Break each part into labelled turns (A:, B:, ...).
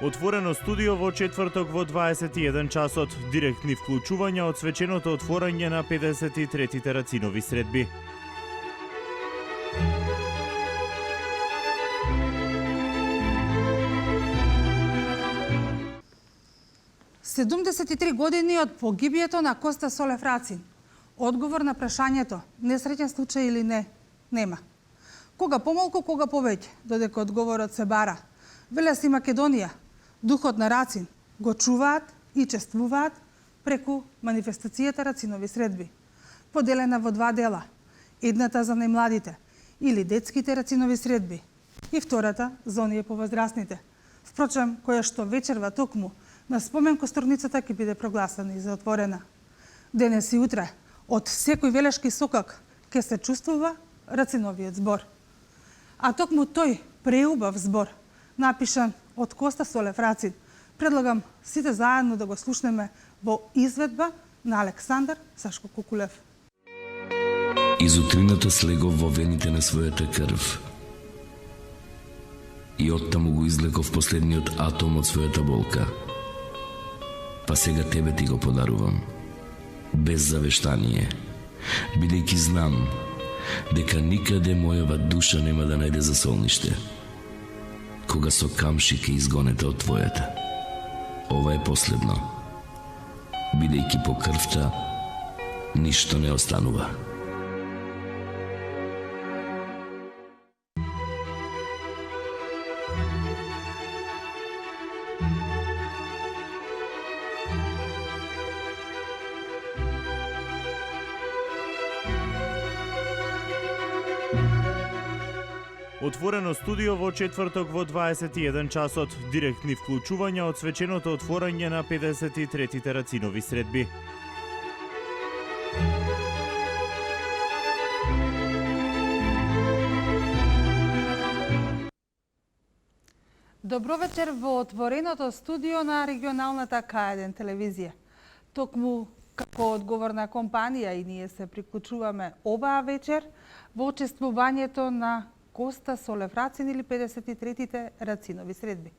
A: Отворено студио во четврток во 21 часот. Директни вклучувања од свеченото отворање на 53-тите Рацинови средби.
B: Седумдесет години од погибието на Коста Солев Рацин. Одговор на прашањето, несреќен случај или не, нема. Кога помалку, кога повеќе, додека одговорот се бара. Велес и Македонија, духот на Рацин, го чуваат и чествуваат преку манифестацијата Рацинови средби. Поделена во два дела. Едната за најмладите, или детските Рацинови средби, и втората за оние повозрастните. Впрочем, која што вечерва токму на спомен косторницата ќе биде прогласена и за отворена. Денес и утре, од секој велешки сокак, ќе се чувствува Рациновиот збор. А токму тој преубав збор, напишан од Коста Солев Рацин, предлагам сите заедно да го слушнеме во изведба на Александар Сашко Кукулев.
C: Из утрината слегов во вените на својата крв и оттаму го излеков последниот атом од својата болка. Па сега тебе ти го подарувам, без завештание, бидејќи знам дека никаде мојава душа нема да најде засолниште, кога со камши ке изгонете од твојата. Ова е последно, бидејќи по крвта ништо не останува.
A: Отворено студио во четврток во 21 часот. Директни вклучувања од свеченото отворање на 53-тите Рацинови средби.
B: Добро вечер во отвореното студио на регионалната К1 телевизија. Токму како одговорна компанија и ние се приклучуваме оваа вечер во чествувањето на Коста Солев Рацин или 53-тите Рацинови средби.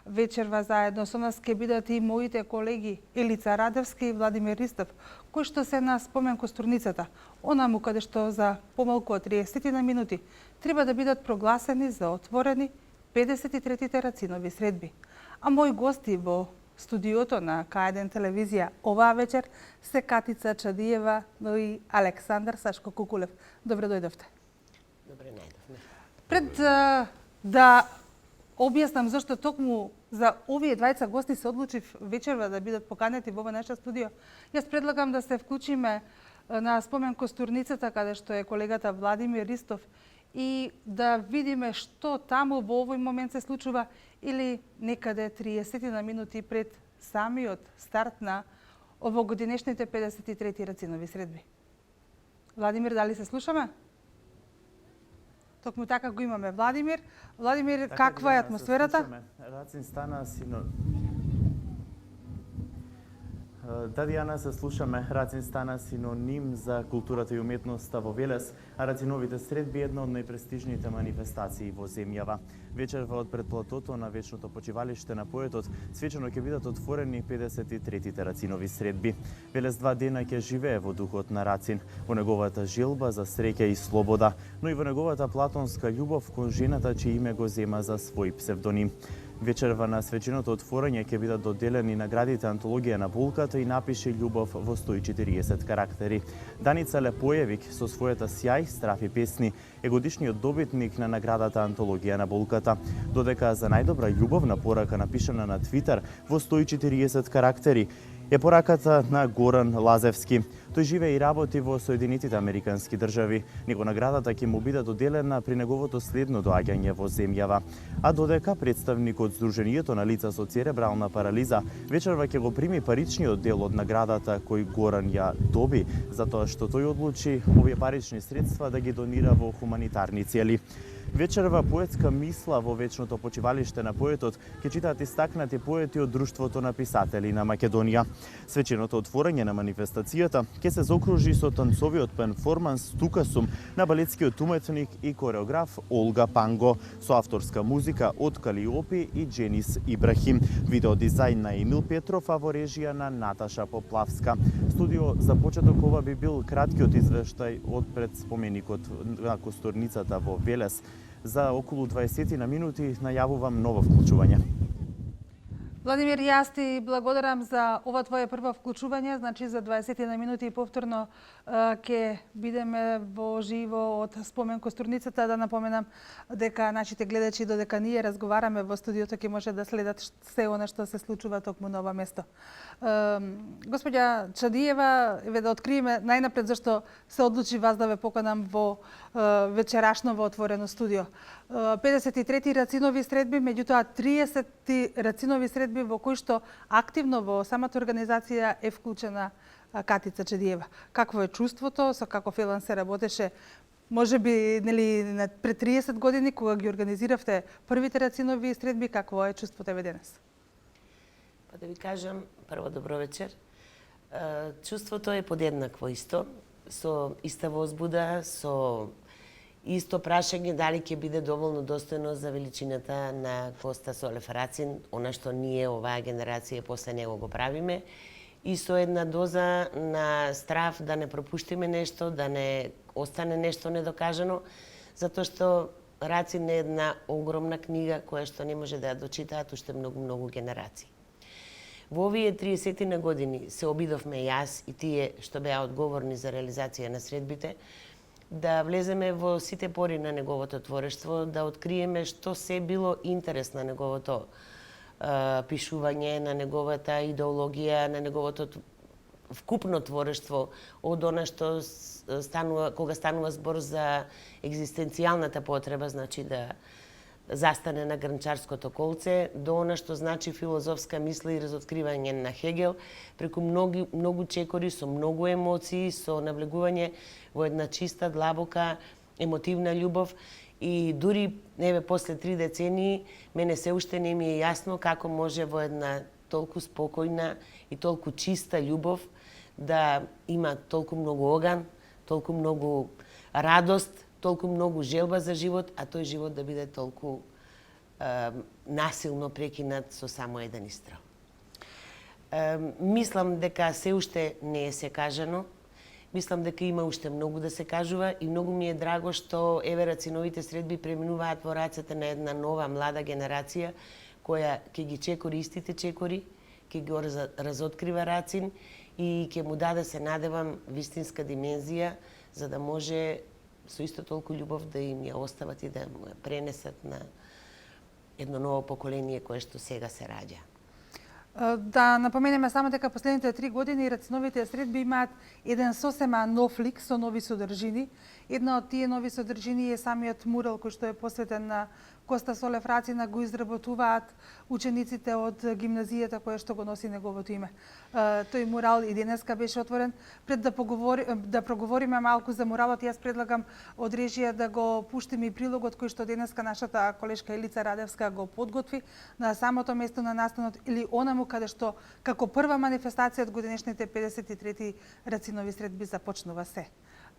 B: Вечерва заедно со нас ќе бидат и моите колеги Елица Радевска и Владимир Ристов, кои што се на спомен косторницата, онаму каде што за помалку од 30 минути треба да бидат прогласени за отворени 53-тите Рацинови средби. А мои гости во студиото на К1 телевизија оваа вечер се Катица Чадиева, но и Александар Сашко Кукулев. Добре дојдовте.
D: Добре најдовме.
B: Пред да објаснам зашто токму за овие двајца гости се одлучив вечерва да бидат поканети во наше студио, јас предлагам да се вклучиме на спомен костурницата каде што е колегата Владимир Ристов и да видиме што таму во овој момент се случува или некаде 30 минути пред самиот старт на овогодинешните 53-ти Рацинови средби. Владимир, дали се слушаме? Токму така го имаме Владимир. Владимир, така каква е атмосферата?
A: Рацин стана Да, Диана, се слушаме. Рацин стана синоним за културата и уметноста во Велес, а Рациновите средби е една од најпрестижните манифестации во земјава. Вечерва од пред платото на вечното почивалиште на поетот, свечено ќе бидат отворени 53-тите Рацинови средби. Велес 2 дена ќе живее во духот на Рацин, во неговата желба за среќа и слобода, но и во неговата платонска љубов кон жената чие име го зема за свој псевдоним. Вечерва на свеченото отворање ќе бидат доделени наградите Антологија на болката и Напиши љубов во 140 карактери. Даница Лепојевик со својата сјај, страф и песни е годишниот добитник на наградата Антологија на болката, додека за најдобра љубовна порака напишана на Твитер во 140 карактери е пораката на Горан Лазевски. Тој живее и работи во Соединетите Американски држави. Него наградата ќе му биде доделена при неговото следно доаѓање во земјава. А додека представникот Сдруженијето на лица со церебрална парализа вечерва ќе го прими паричниот дел од наградата кој Горан ја доби, затоа што тој одлучи овие парични средства да ги донира во хуманитарни цели. Вечерва поетска мисла во вечното почивалиште на поетот ќе читаат истакнати поети од Друштвото на писатели на Македонија. Свеченото отворање на манифестацијата ке се заокружи со танцовиот перформанс "Тука сум" на балетскиот уметник и кореограф Олга Панго со авторска музика од Калиопи и Дженис Ибрахим. Видеодизајн на Емил Петров, а во режија на Наташа Поплавска. Студио за почеток ова би бил краткиот извештај од пред споменикот на косторницата во Велес. За околу 20 на минути најавувам ново вклучување.
B: Владимир, јас ти благодарам за ова твое прво вклучување, значи за 20 на минути и повторно ќе бидеме во живо од спомен косторницата. Да напоменам дека нашите гледачи додека ние разговараме во студиото ќе може да следат се она што се случува токму на ова место. Господја Чадиева, да откриеме најнапред зашто се одлучи вас да ве поканам во вечерашно во отворено студио. 53 рацинови средби, меѓутоа 30 рацинови средби во кои што активно во самата организација е вклучена Катица Чадиева. Какво е чувството, со каков елан се работеше? Може би пред 30 години кога ги организиравте првите рацинови средби, какво е чувството еве денес?
D: Па да ви кажам, прво добро вечер. Чувството е подеднакво исто, со иста возбуда, со исто прашање дали ќе биде доволно достојно за величината на Коста Солев Рацин, она што ние, оваа генерација, после него го правиме, и со една доза на страв да не пропуштиме нешто, да не остане нешто недокажано, затоа што Рацин е една огромна книга која што не може да ја дочитаат уште многу генерации. Во овие 30 на години се обидовме јас и тие што беа одговорни за реализација на средбите, да влеземе во сите пори на неговото творештво, да откриеме што се било интерес на неговото пишување, на неговата идеологија, на неговото вкупно творештво, од она што станува, кога станува збор за екзистенцијалната потреба, значи да застане на гранчарското колце, до она што значи филозофска мисла и разоткривање на Хегел, преку многу чекори, со многу емоции, со навлегување во една чиста, длабока, емотивна љубов. И дури, еве, после 3 децении, мене се уште не ми е јасно како може во една толку спокојна и толку чиста љубов да има толку многу оган, толку многу радост, толку многу желба за живот, а тој живот да биде толку насилно прекинат со само еден истрел. Мислам дека се уште не е се кажано. Мислам дека има уште многу да се кажува и многу ми е драго што еве рациновите средби преминуваат во рацете на една нова млада генерација која ќе ги чекори истите чекори, ќе го разоткрива Рацин и ќе му даде, се надевам, вистинска димензија за да може со исто толку љубов да им ја остават и да му ја пренесат на едно ново поколение кое што сега се раѓа.
B: Да напоменеме само дека последните 3 години рациновите средби имаат еден сосема нов лик со нови содржини. Една од тие нови содржини е самиот мурал кој што е посветен на Коста Солев Рацина, го изработуваат учениците од гимназијата која што го носи неговото име. Тој мурал и денеска беше отворен. Пред да проговориме малку за муралот, јас предлагам од режија да го пуштиме и прилогот кој што денеска нашата колешка Елица Радевска го подготви на самото место на настанот или онаму каде што како прва манифестација од годинешните 53 рацинови средби започнува се.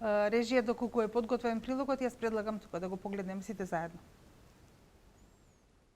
B: Режија, доколку е подготвен прилогот, јас предлагам тука да го погледнем сите заедно.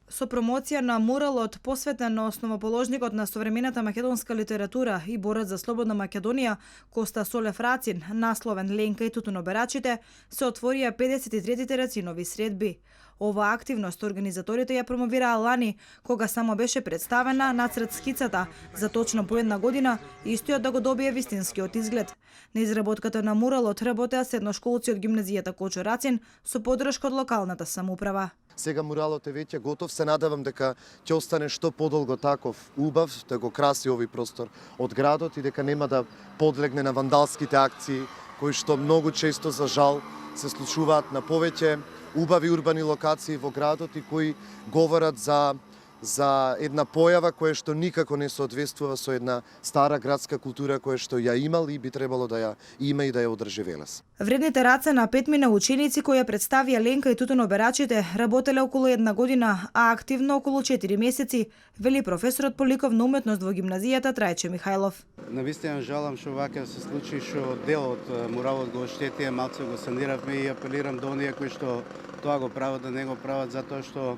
E: Со промоција на муралот посветен на основоположникот на современата македонска литература и борец за слободна Македонија Коста Солев Рацин, насловен Ленка и тутуноберачите, се отворија 53-тите рацинови средби. Ова активност организаторите ја промовираа лани, кога само беше представена нацрт скицата за точно по една година и истојот да го добие вистинскиот изглед. На изработката на муралот работеа седношколци од гимназијата Кочо Рацин со поддршка од локалната самоуправа.
F: Сега муралот е веќе готов, се надевам дека ќе остане што подолго таков убав, да го краси овој простор од градот и дека нема да подлегне на вандалските акции кои што многу често за жал се случуваат на повеќе убави урбани локации во градот и кои говорат за за една појава која што никако не соодветствува со една стара градска култура која што ја имал и би требало да ја има и да ја одржи Велес.
E: Вредните раце на 5 ученици кои ја представија Ленка и тутуноберачите работеле околу 1 година, а активно околу 4 месеци, вели професорот по ликовна уметност во гимназијата Трајче Михајлов.
G: Навистина жалам што вака се случи, што дел од муралот го оштетија, малце го саниравме и апелирам до оние кои што тоа го прават да не го прават, затоа што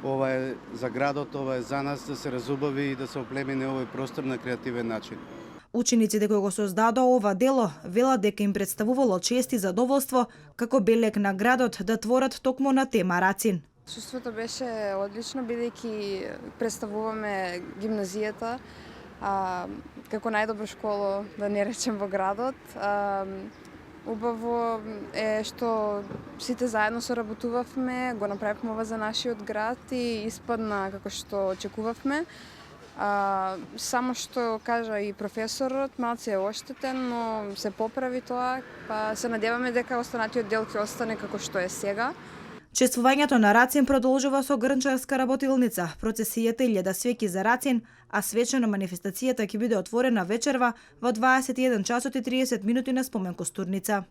G: ова е за градот, ова е за нас да се разубави и да се оплемени овој простор на креативен начин.
E: Учениците кои го создадоа ова дело велат дека им представувало чест и задоволство како белег на градот да творат токму на тема рацин.
H: Чувството беше одлично, бидејќи представуваме гимназијата како најдобра школа, да не речем, во градот. Убаво е што сите заедно соработувавме, го направивме ова за нашиот град и испадна како што очекувавме. Само што кажа и професорот, малце е оштетен, но се поправи тоа, па се надеваме дека останатиот дел ќе остане како што е сега.
E: Чествувањето на рацин продолжува со грнчарска работилница, процесијата илјада свеќи за рацин, а свечено манифестацијата ќе биде отворена вечерва во 21 часот и 30 минути на спомен костурница.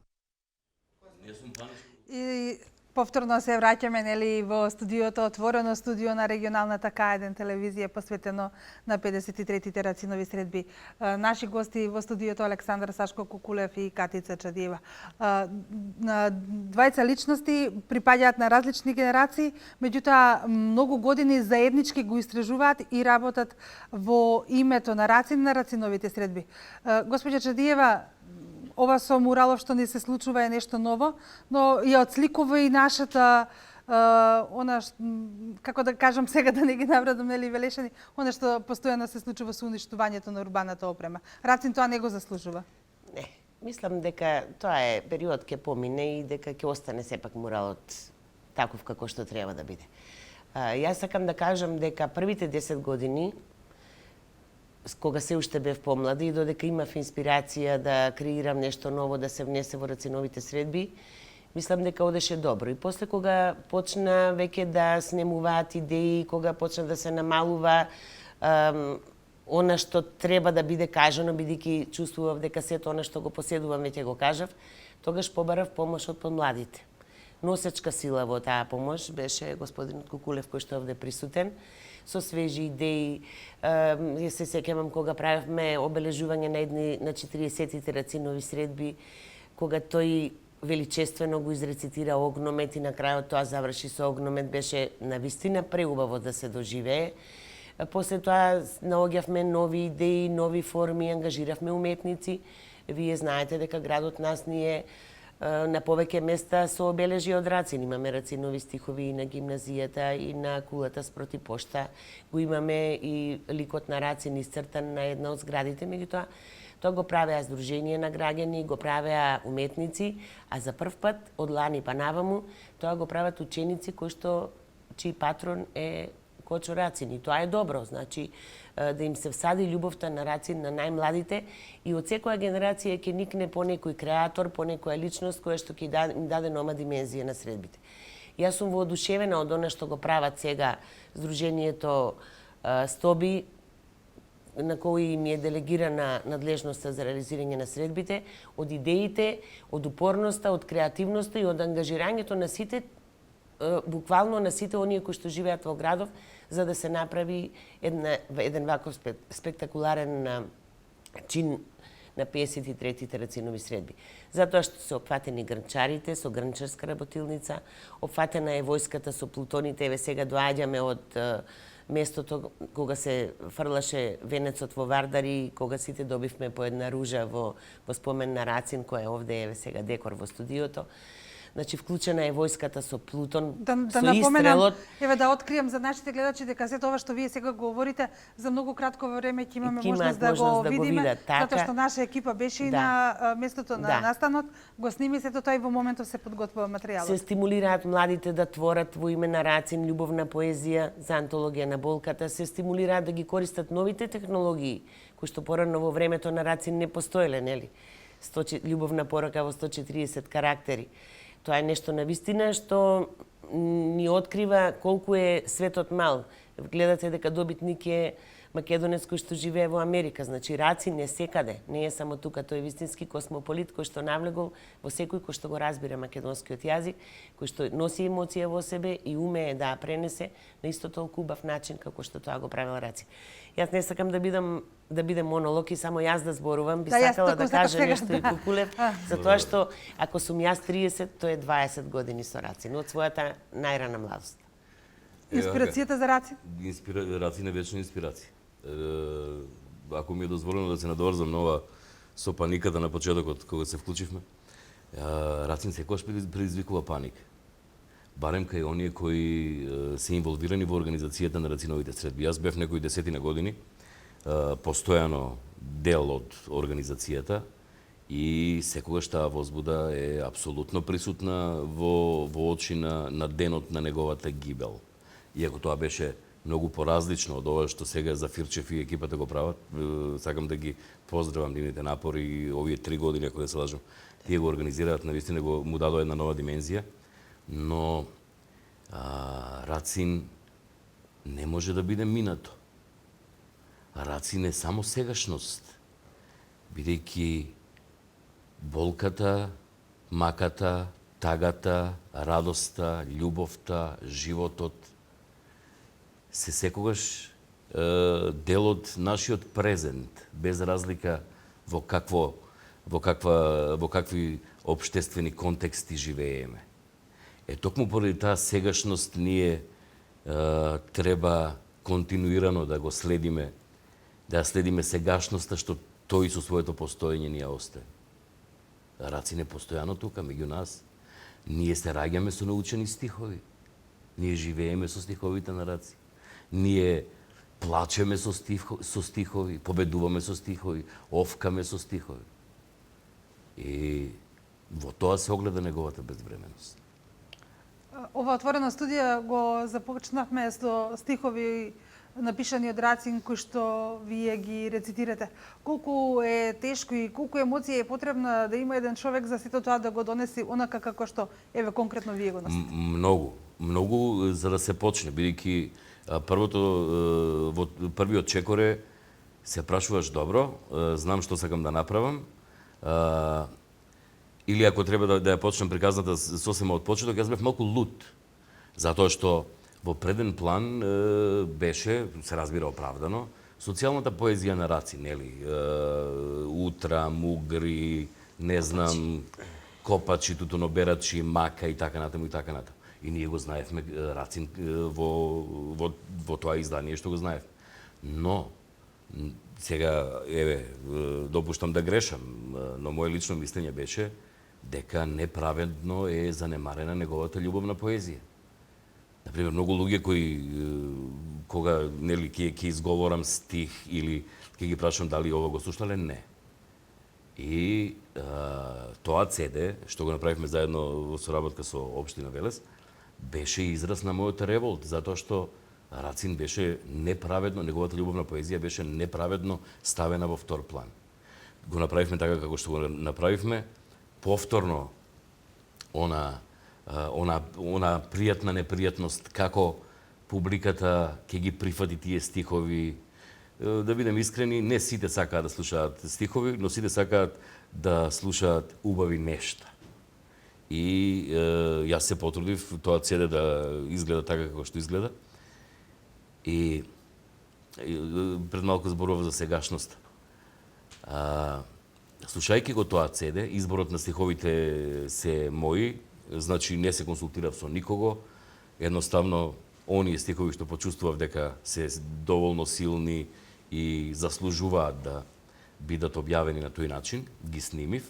B: И повторно се враќаме нели во студиото, отворено студио на регионалната К1 телевизија посветено на 53-тите рацинови средби. Наши гости во студиото Александар Сашко Кукулев и Катица Чадиева. Двајца личности припаѓаат на различни генерации, меѓутоа многу години заеднички го истражуваат и работат во името на рацин, на рациновите средби. Госпоѓа Чадиева, ова со муралов што ни се случува е нешто ново, но ја отсликува и нашата како да кажам сега да не ги навредам нели велешани, она што постојано се случува со уништувањето на урбаната опрема. Рацин тоа не го заслужува.
D: Не, мислам дека тоа е период ќе помине и дека ќе остане сепак муралот таков како што треба да биде. Јас сакам да кажам дека првите 10 години кога се уште бев помлада и додека имав инспирација да креирам нешто ново, да се внесе во рациновите средби, мислам дека одеше добро. И после кога почна веќе да снемуваат идеи, кога почна да се намалува она што треба да биде кажано, бидејќи чувствував дека сето она што го поседувам веќе го кажав, тогаш побарав помош од помладите. Носечка сила во таа помош беше господинот Кукулев кој што е овде присутен, со свежи идеи. Се сеќавам кога правевме обележување на 40-тите рацинови средби, кога тој величествено го изрецитира огномет и на крајот тоа заврши со огномет, беше навистина преубаво да се доживее. После тоа наоѓавме нови идеи, нови форми, ангажиравме уметници. Вие знаете дека градот нас ни е на повеќе места со обележи од рацин. Имаме рацинови стихови и на гимназијата, и на кулата спроти пошта. Го имаме и ликот на рацин исцртан на една од зградите, меѓутоа тоа го правеа здружение на граѓани, го правеа уметници, а за прв пат од лани па наваму тоа го прават ученици чиј патрон е Кочо Рацин. И тоа е добро, значи да им се всади љубовта на рацин на најмладите и од секоја генерација ќе никне по некој креатор, по некоја личност која што ќе им даде нова димензија на средбите. Јас сум воодушевена од она што го прават сега Сдруженијето Стоби, на кој ми е делегирана надлежноста за реализирање на средбите, од идеите, од упорноста, од креативноста и од ангажирањето на сите, буквално на сите оние кои што живеат во градов, за да се направи еден ваков спектакуларен чин на 53-тите рацинови средби. Затоа што се опфатени грнчарите со грнчарска работилница, опфатена е војската со плутоните, еве сега доаѓаме од местото кога се фрлаше венецот во Вардари, кога сите добивме по една ружа во спомен на Рацин, која овде еве сега декор во студиото. Значи, вклучена е војската со Плутон,
B: да
D: со
B: напоменам,
D: истрелот.
B: Еве да откријам за нашите гледачи дека сето ова што вие сега говорите, за многу кратко време ќе имаме можност да го видиме, затоа што наша екипа беше и на местото на настанот, го сними сето тоа и во моментов се подготвува материјалот.
D: Се стимулираат младите да творат во име на Рацин љубовна поезија за антологија на болката, се стимулираат да ги користат новите технологии, кои што порано во времето на Рацин не постоеле, нели? Љубовна порака во 140 карактери. Тоа е нешто навистина што ни открива колку е светот мал. гледате дека добитник е македонец кој што живее во Америка. Значи Рацин е секаде, не е само тука, тој е вистински космополит кој што навлегол во секој кој што го разбира македонскиот јазик, кој што носи емоција во себе и умее да ја пренесе на исто толку убав начин како што тоа го правил Рацин. Јас не сакам да бидем монолог и само јас да зборувам, би сакала да кажам нешто и Кукулев, затоа што ако сум јас 30, тој е 20 години со Рацин, од својата најрана младост.
B: Инспирацијата за Рацин?
C: Рацин е вечна инспирација. Ако ми е дозволено да се надоврзам на ова со паниката на почетокот кога се вклучивме, Рацин секогаш предизвикува паника. Барем кај оние кои се инволвирани во организацијата на Рациновите средби. Јас бев некои 10 години постојано дел од организацијата и секогаш таа возбуда е апсолутно присутна во очи на денот на неговата гибел. Иако тоа беше многу поразлично од ова што сега Зафирчев и екипата го прават, сакам да ги поздравам нивните напори и овие 3 години, ако не се лажам, тие го организираат, навистина му дадо една нова димензија, но Рацин не може да биде минато. Рацин е само сегашност, бидејќи болката, маката, тагата, радоста, љубовта, животот се секогаш дел од нашиот презент, без разлика во какви општествени контексти живееме. Токму поради таа сегашност ние треба континуирано да го следиме, да ја следиме сегашноста што тој со своето постоење ни ја остави. Рацин е постојано тука меѓу нас. Ние се раѓаме со научени стихови. Ние живееме со стиховите на Рацин. Ние плачеме со стихови, победуваме со стихови, овкаме со стихови. И во тоа се огледа неговата безвременост.
B: Ова отворена студија го започнавме со стихови напишани од Рацин кои што вие ги рецитирате. Колку е тешко и колку емоција е потребна да има еден човек за сето тоа да го донеси онака како што еве конкретно вие го носите?
C: Многу за да се почне, бидејќи првиот чекор е се прашуваш добро, знам што сакам да направам, или ако треба да ја почнем приказната сосема од почеток, јас бев малку лут, затоа што во преден план беше, се разбира оправдано, социјалната поезија на Рацин, нели? Утра, Мугри, не знам, Копачи, Тутуноберачи, Мака и така натаму и така натаму. И ние го знаевме Рацин во тоа издание што го знаевме. Но сега еве допуштам да грешам, но моје лично мислење беше дека неправедно е занемарена неговата љубовна поезија. Например, многу луѓе кои кога нели ќе изговорам стих или ќе ги прашам дали ова го слушнале, не. И тоа CD што го направивме заедно во соработка со општина Велес беше израз на мојот револт, затоа што Рацин беше неправедно, неговата љубовна поезија беше неправедно ставена во втор план. Го направивме така како што го направивме, повторно она пријатна непријатност како публиката ќе ги прифати тие стихови. Да бидем искрени, не сите сакаат да слушаат стихови, но сите сакаат да слушаат убави нешта. И јас се потрудив тоа CD да изгледа така како што изгледа. И пред малку зборував за сегашноста. Слушајќи го тоа CD, изборот на стиховите се мои, значи не се консултирав со никого, едноставно оние стихови што почувствував дека се доволно силни и заслужуваат да бидат објавени на тој начин, ги снимив.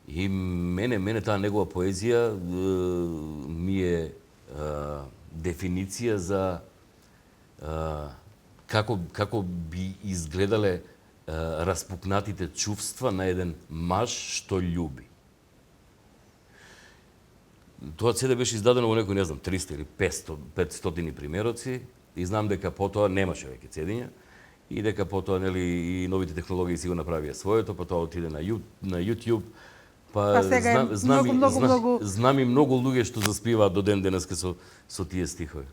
C: И мене таа негова поезија ми е дефиниција за како би изгледале распукнатите чувства на еден маж што љуби. Тоа CD беше издадено во некои, не знам, 300 или 500 примероци и знам дека потоа немаше веќе CD-ња и дека потоа нели и новите технологии си го направија своето, па тоа отиде на YouTube,
B: Па сега е многу.
C: Знам и многу луѓе што заспиваат до ден денеска со тие стихови.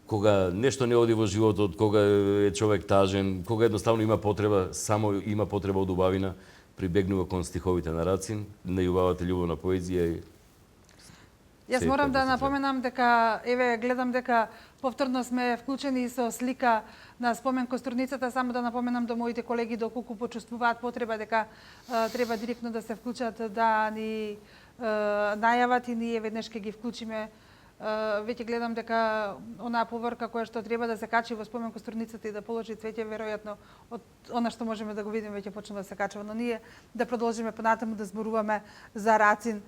C: Кога нешто не оди во животот, кога е човек тажен, кога едноставно има потреба од убавина, прибегнува кон стиховите на Рацин, најубавата љубовна поезија и
B: Јас морам да напоменам дека, гледам дека повторно сме вклучени со слика на спомен костурницата, само да напоменам до моите колеги доколку почувствуваат потреба дека треба директно да се вклучат, да ни најават и ние веднаш ќе ги вклучиме. Веќе гледам дека онаа поврка која што треба да се качи во спомен костурницата и да положи цвеќе, веројатно од она што можеме да го видиме веќе почна да се качува, но ние да продолжиме понатаму да зборуваме за Рацин.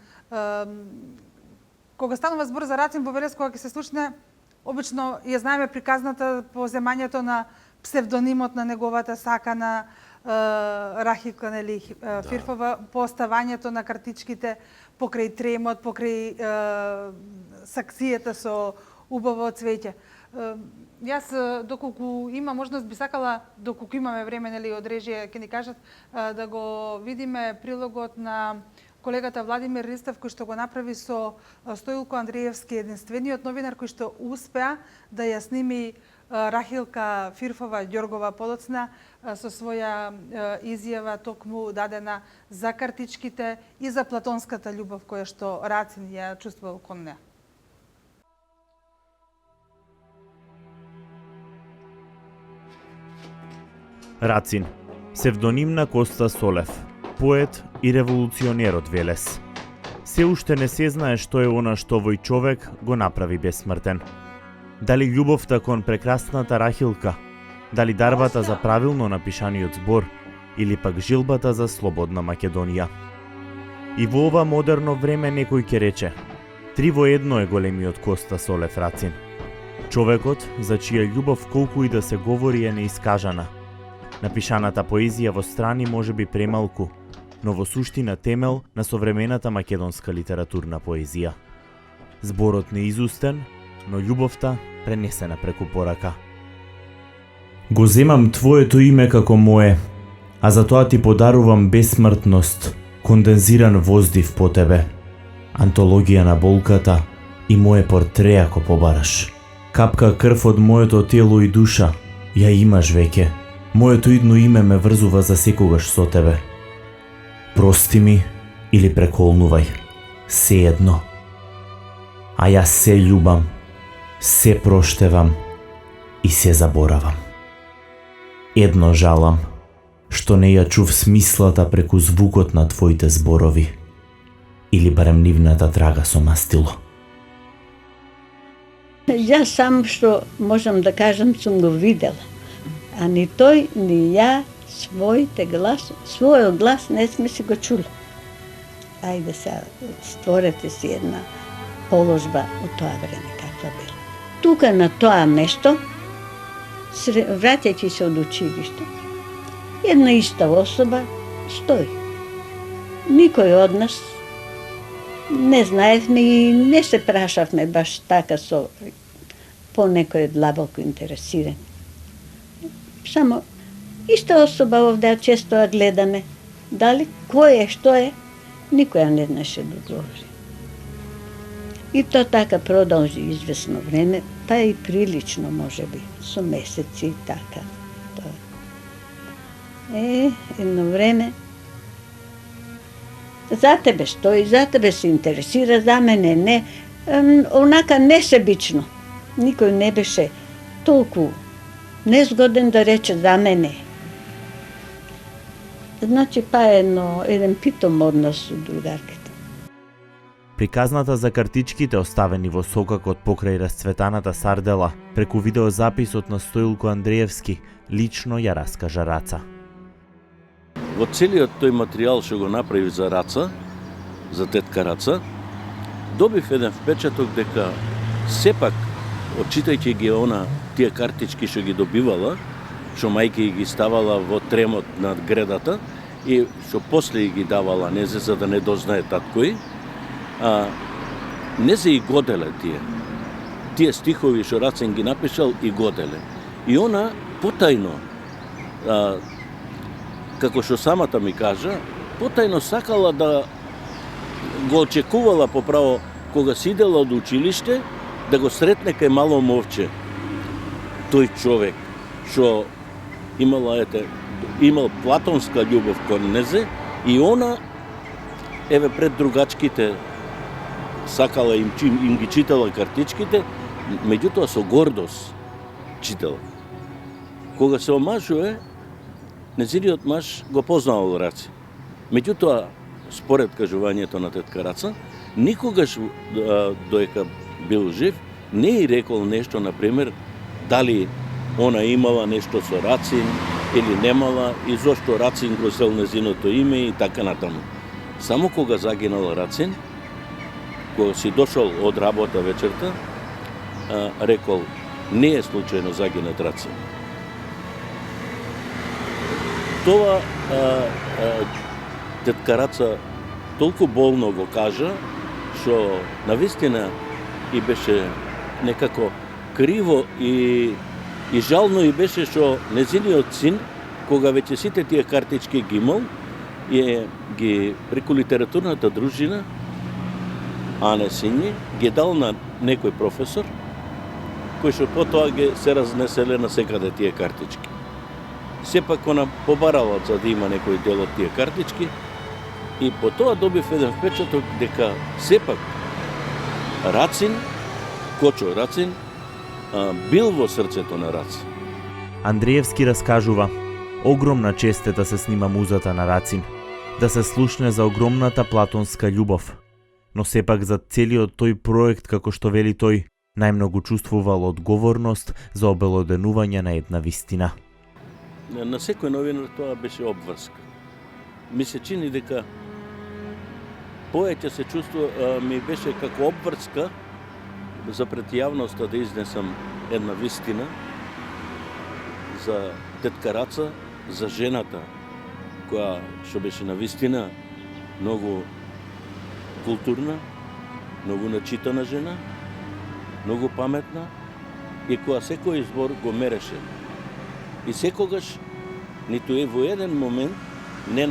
B: Кога станува збор за Рацин во Велес, кога ќе се слушне, обично ја знаеме приказната по земањето на псевдонимот на неговата сакана Рахилка, нели, Фирфова, по оставањето на картичките покрај тремот, покрај саксијата со убаво цвеќе. Јас, доколку има можност, би сакала, доколку имаме време, нели, од режија, ќе ни кажат, да го видиме прилогот на колегата Владимир Ристев, кој што го направи со Стоилко Андреевски, единствениот новинар кој што успеа да ја сними Рахилка Фирфова Ѓоргова подоцна со своја изјава токму дадена за картичките и за платонската љубов која што Рацин ја чувствувал кон неа.
A: Рацин, псевдоним на Коста Солев, поет и револуционер од Велес. Се уште не се знае што е она што овој човек го направи бесмртен. Дали љубовта кон прекрасната Рахилка, дали дарбата за правилно напишаниот збор, или пак жилбата за слободна Македонија. И во ова модерно време некој ќе рече: 3 во 1 е големиот Коста Солев Рацин. Човекот за чија љубов колку и да се говори е неискажана. Напишаната поезија во страни може би премалку, но во суштина темел на современата македонска литературна поезија. Зборот неизустен, но љубовта пренесена преку порака. Го земам твоето име како мое, а за тоа ти подарувам бесмртност, кондензиран воздив по тебе, антологија на болката и моje портре ако побараш. Капка крв од моето тело и душа, ја имаш веќе. Моето идно име ме врзува за секогаш со тебе. Прости ми или преколнувај, се едно. А јас се љубам, се проштевам и се заборавам. Едно жалам, што не ја чув смислата преку звукот на твоите зборови, или барем нивната трага со мастило.
I: Јас сам што можам да кажам сум го видела, а ни тој, ни ја својот глас не сме си го чули. Ајде сега, створете си една положба од тоа време каква била. Тука на тоа место, враќајќи се од училиште, една иста особа стои. Никој од нас не знаевме и не се прашавме баш така со по некој длабоко интересиран. Само иста особа овде често ја гледаме. Дали кој е, што е, никоја не знаеше да одговори. И то така продолжи известно време, па и прилично може би, со месеци и така. Едно време за тебе стои, за тебе се интересира, за мене не. Онака несебично. Никој не беше толку незгоден да рече за мене. Значи, па еден питом однос од другарките.
A: Приказната за картичките оставени во сокакот покрај расцветаната сардела, преку видеозаписот на Стоилко Андреевски, лично ја раскажа Раца.
J: Во целиот тој материјал што го направи за Раца, за тетка Раца, добив еден впечаток дека сепак, отчитајќи ги тие картички што ги добивала, што мајка ги ставала во тремот над гредата и што после ги давала незе за да не дознае таткој, незе и годеле тие стихови што Рацин ги напишал и годеле. И она потајно, како што самата ми кажа, потајно сакала да го очекувала поправо кога сидела од училиште да го сретне кај мало мовче. Тој човек што имал платонска љубов кон незе и она еве пред другачките сакала им ги читала картичките, меѓутоа со гордост читала. Кога се омажуе, незиниот маж го познавал Рацин. Меѓутоа, според кажувањето на тетка Раца, никогаш доека бил жив, не и рекол нешто, например, дали она имала нешто со Рацин или немала и зошто Рацин го сел незиното име и така натаму. Само кога загинал Рацин, кога си дошол од работа вечерта, рекол, не е случајно загинат Рацин. Тоа тетка Раца толку болно го кажа, што навистина и беше некако криво и жално и беше што незиниот син, кога веќе сите тие картички ги имал, ги преку литературната дружина, Ане Синји, ги дал на некој професор, кој што потоа ги се разнеселе на секаде тие картички. Сепак она побарала за да има некој дел од тие картички и потоа добив еден впечаток дека сепак Рацин, Кочо Рацин, бил во срцето на Рацин.
A: Андриевски раскажува: огромна чест е да се снима музата на Рацин, да се слушне за огромната платонска љубов. Но сепак за целиот тој проект, како што вели тој, најмногу чувствувал одговорност за обелоденување на една вистина.
J: На секој новинар тоа беше обврска. Ми се чини дека повеќе се чувствува, ми беше како обврска за пред јавноста да изнесам една вистина за тетка Раца, за жената која што беше на вистина многу културна, многу начитана жена, многу паметна и која секој избор го мереше. И секогаш, ниту е во еден момент, не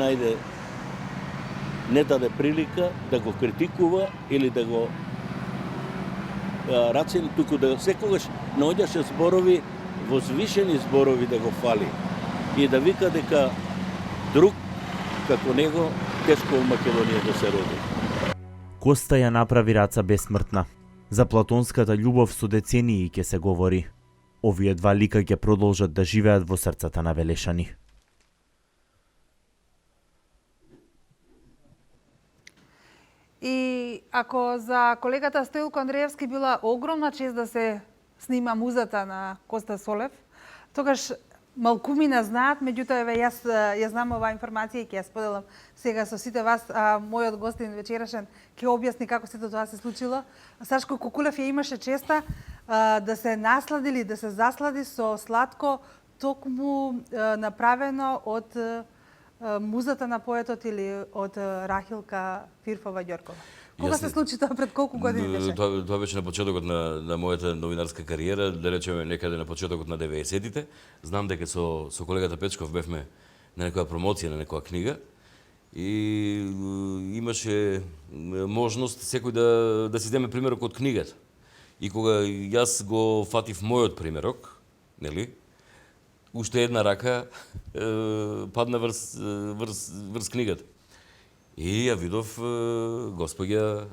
J: даде прилика да го критикува или да го Рацин, туку да секогаш наоѓаше зборови, возвишени зборови да го фали и да вика дека друг како него тешко во Македонија да се роди.
A: Коста ја направи Раца бесмртна. За платонската љубов со децении ќе се говори. Овие два лика ќе продолжат да живеат во срцата на Велешани.
B: И ако за колегата Стоилко Андреевски била огромна чест да се снима музата на Коста Солев, тогаш малкумина знаат, меѓутоа еве јас ја знам оваа информација и ќе ја споделам сега со сите вас. Мојот гостин вечерашен ќе објасни како сето тоа се случило. Сашко Кукулев ја имаше честа да се наслади или да се заслади со сладко токму направено од музата на поетот или од Рахилка Фирфова Ѓоркова. Кога се случи тоа, пред колку години беше?
K: Тоа беше на почетокот на мојата новинарска кариера, да речеме некаде на почетокот на 90-тите. Знам дека со колегата Печков бевме на некоја промоција на некоја книга и имаше можност секој да си земе примерок од книгата. И кога јас го фатив мојот примерок, нели, уште една рака падна врз книгата. И ја видов господја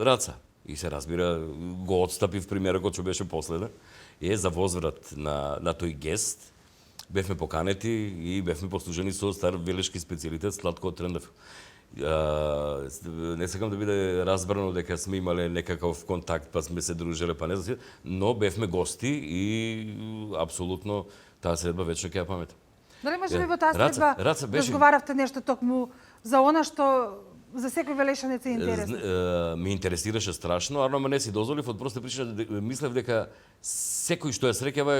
K: Раца. И се разбира, го отстапив примерокот што беше последен. И за возврат на тој гест бевме поканети и бевме послужени со стар велешки специјалитет сладко од трендаф. Не сакам да биде разбрано дека сме имале некаков контакт, па сме се дружеле, па не знам, но бевме гости и апсолутно таа средба вечно ќе ја паметам.
B: Дали може би во таа средба разговаравте нешто токму за она што за секој велешанец е интересно?
K: Ме интересираше страшно, ама не си дозволив од проста причина, мислев дека секој што ја среќава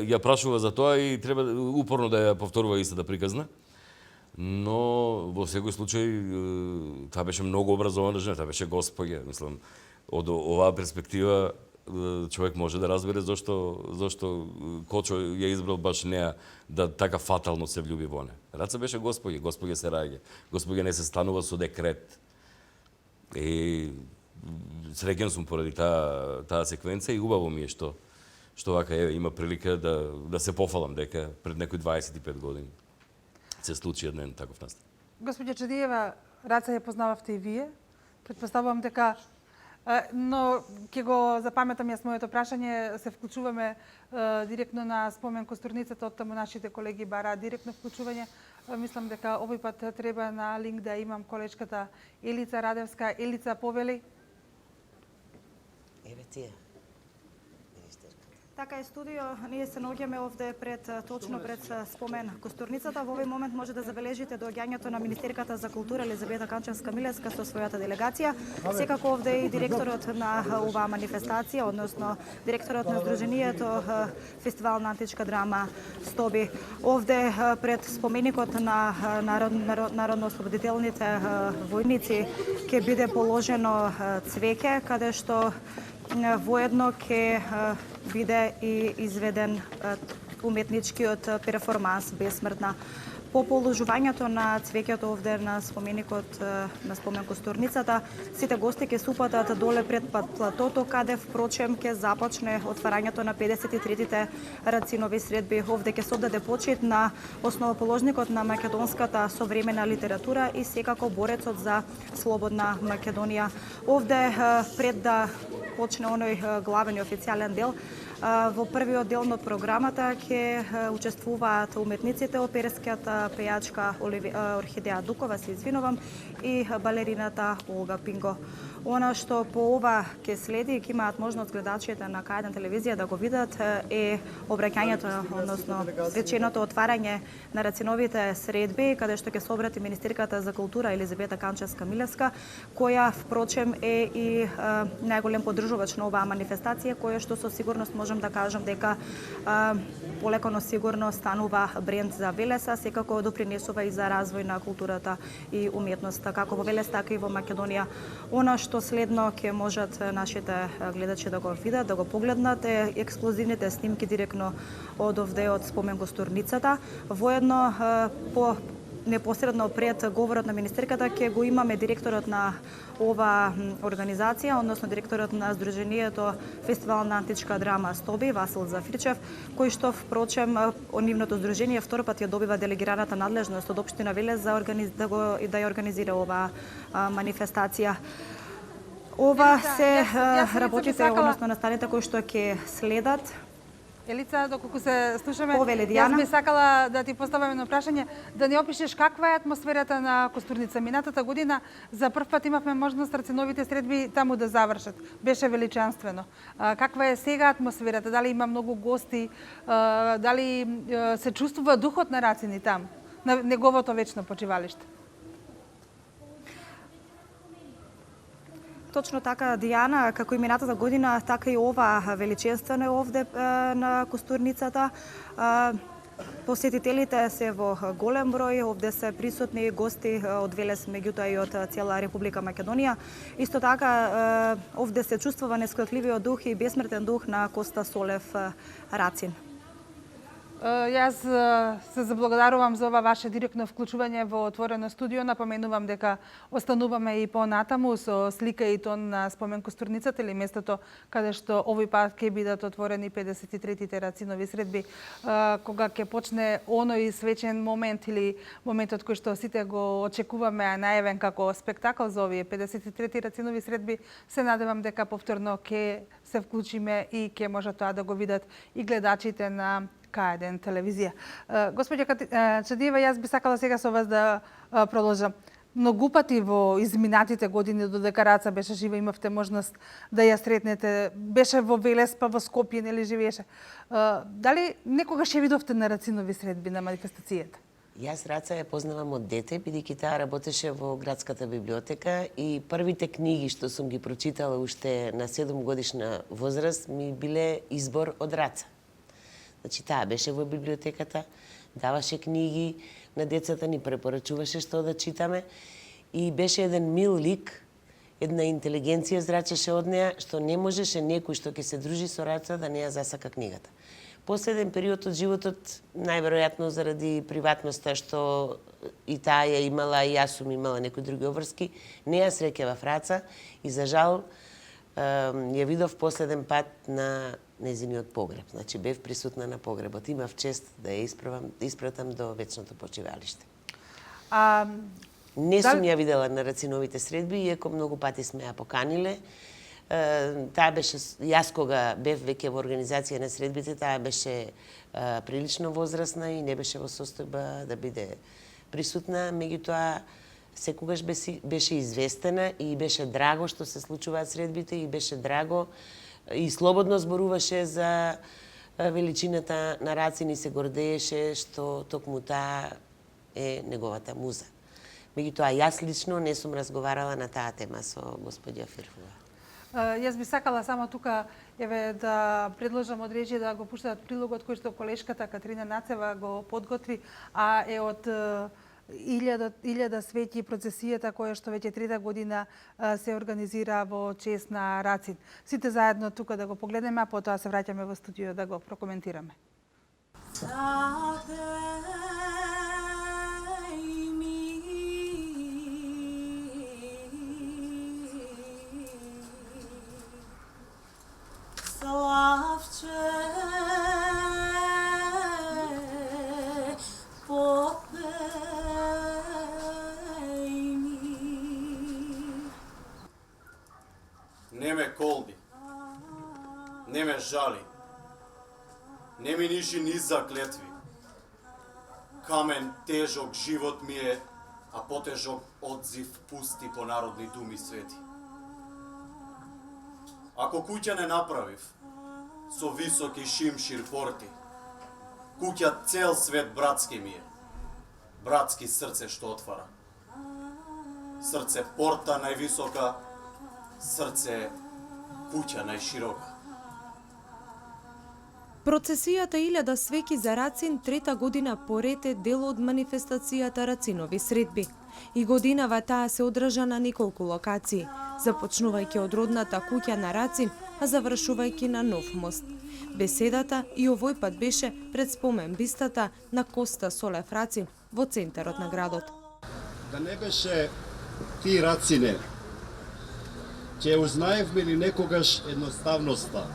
K: ја прашува за тоа и треба упорно да ја повторува истата приказна. Но во секој случај таа беше многу образована жена, таа беше господја, мислам, од оваа перспектива човек може да разбере зошто Кочо ја избрал баш неа да така фатално се влюби во неа. Раца беше Госпоѓа се раѓа. Госпоѓа не се станува со декрет. И среќен сум поради таа секвенца и убаво ми е што вака има прилика да се пофалам дека пред некои 25 години се случи еден таков настан.
B: Господја Чадиева, Раца ја познававте и вие. Предпоставувам дека но ќе го запаметам јас моето прашање, се вклучуваме директно на спомен Костурницата, оттаму нашите колеги бара директно вклучување. Мислам дека овој пат треба на линк да имам колечката Елица Радевска. Елица, повели.
D: Еве тие.
E: Така е, студио, ние се наоѓаме овде точно пред спомен Костурницата. Во овој момент може да забележите доаѓањето на министерката за култура Елизабета Канчевска-Милевска со својата делегација. Секако овде е и директорот на оваа манифестација, односно директорот на Сдруженијето Фестивал на античка драма Стоби. Овде пред споменикот на народно-ослободителните војници ќе биде положено цвеќе, каде што воедно ќе биде и изведен уметничкиот перформанс Бесмртна. По положувањето на цвеќето овде на споменикот на спомен Костурницата, сите гости ќе супатат доле пред платото, каде впрочем ќе започне отварањето на 53-тите Рацинови средби. Овде ќе се оддаде почит на основоположникот на македонската современа литература и секако борецот за слободна Македонија. Овде пред да почне оној главен и официјален дел, во првиот дел од програмата ќе учествуваат уметниците, оперската пејачка Орхидеја Дукова, се извинувам, и балерината Олга Пинго. Она што по ова ќе следи и ќе имаат можност гледачите на К1 телевизија да го видат е обраќањето, односно свеченото отварање на Рациновите средби, каде што ќе се обрати министерката за култура Елизабета Канчевска-Милевска, која впрочем е и најголем поддржувач на оваа манифестација, која што со сигурност можам да кажам дека полеко но сигурно станува бренд за Велеса, секако допринесува и за развој на културата и уметноста, како во Велес, така и во Македонија. Она што следно ќе можат нашите гледачи да го видат, да го погледнат е ексклузивните снимки директно од овде од спомен Костурницата. Воедно по непосредно пред говорот на министерката ќе го имаме директорот на ова организација, односно директорот на Сдруженијето Фестивал на античка драма Стоби, Васил Зафирчев, кој што впрочем нивното здружение втор пат ја добива делегираната надлежност од општина Велес да ја организира оваа манифестација. Ова се работите, односно настаните кои што ќе следат.
B: Елица, доколку се слушаме,
E: Повели, Дијана.
B: јас би сакала да ти поставам едно прашање, да ни опишеш каква е атмосферата на Костурница. Минатата година за прв пат имавме можност Рациновите средби таму да завршат. Беше величанствено. Каква е сега атмосферата? Дали има многу гости? Дали се чувствува духот на Рацини таму, на неговото вечно почивалиште?
E: Точно така, Дијана, како и минатата година, така и ова величествено е овде на Костурницата. Посетителите се во голем број, овде се присутни гости од Велес, меѓутоа и од цела Република Македонија. Исто така, овде се чувствува нескокливиот дух и бесмртен дух на Коста Солев Рацин.
B: Јас се заблагодарувам за ова ваше директно вклучување во отворено студио. Напоменувам дека остануваме и понатаму со слика и тон на спомен Костурницата, или местото каде што овој пат ќе бидат отворени 53-тите Рацинови средби, кога ќе почне оној свечен момент или моментот кој што сите го очекуваме, а најавен како спектакл за овие 53-ти Рацинови средби. Се надевам дека повторно ќе се вклучиме и ќе може тоа да го видат и гледачите на К1 телевизија. Господја Чадиева, јас би сакала сега со вас да продолжам. Многу пати во изминатите години, додека Раца беше жива, имавте можност да ја сретнете. Беше во Велес, па во Скопје, нели живееше. Дали некогаш ја видовте на Рацинови средби на манифестацијата?
D: Јас Раца ја познавам од дете, бидејќи таа работеше во градската библиотека и првите книги што сум ги прочитала уште на 7 годишна возраст ми биле избор од Раца. Значи, таа беше во библиотеката, даваше книги на децата, ни препорачуваше што да читаме и беше еден мил лик, една интелигенција зрачеше од неа, што не можеше некој што ќе се дружи со раца да не ја засака книгата. Последен период од животот, најверојатно заради приватноста што и таа ја имала, и јас сум имала некои други обврски, не ја среќава раца и за жал ја видов последен пат на незиниот погреб. Значи бев присутна на погребот. Имав чест да ја испратам до вечното почивалиште. Не сум ја видела на Рациновите средби, иако многу пати сме ја поканиле. Таа беше, јас кога бев веќе во организација на средбите, таа беше прилично возрастна и не беше во состојба да биде присутна, меѓутоа секогаш беше известена и беше драго што се случуваат средбите и беше драго и слободно зборуваше за величината на Рацин и се гордееше што токму таа е неговата муза. Меѓутоа, јас лично не сум разговарала на таа тема со господја Фирфова.
B: Јас би сакала само тука да предложам од режија да го пуштат прилогот кој што колешката Катрина Нацева го подготви, а е од Илјада свети процесијата која што веќе трета година се организира во чест на Рацин. Сите заедно тука да го погледнеме, а потоа се враќаме во студио да го прокоментираме.
L: Славче, попеј ми.
M: Не ме колби, не ме жали, не ми ниши низ заклетви. Камен тежок живот ми е, а потежок одзив пусти по народни думи свети. Ако куќа не направив, со високи шимшир порти, куќа цел свет братски ми е, братски срце што отвара. Срце порта највисока, срце куќа најширока.
E: Процесијата Илјада свеќи за Рацин трета година поред е дел од манифестацијата Рацинови средби. И годинава таа се одржа на неколку локации, започнувајќи од родната куќа на Рацин, а завршувајќи на Нов мост. Беседата и овој пат беше пред спомен бистата на Коста Солев Рацин во центарот на градот.
N: Да не беше ти Рацине, ќе узнаевме ли некогаш едноставноста?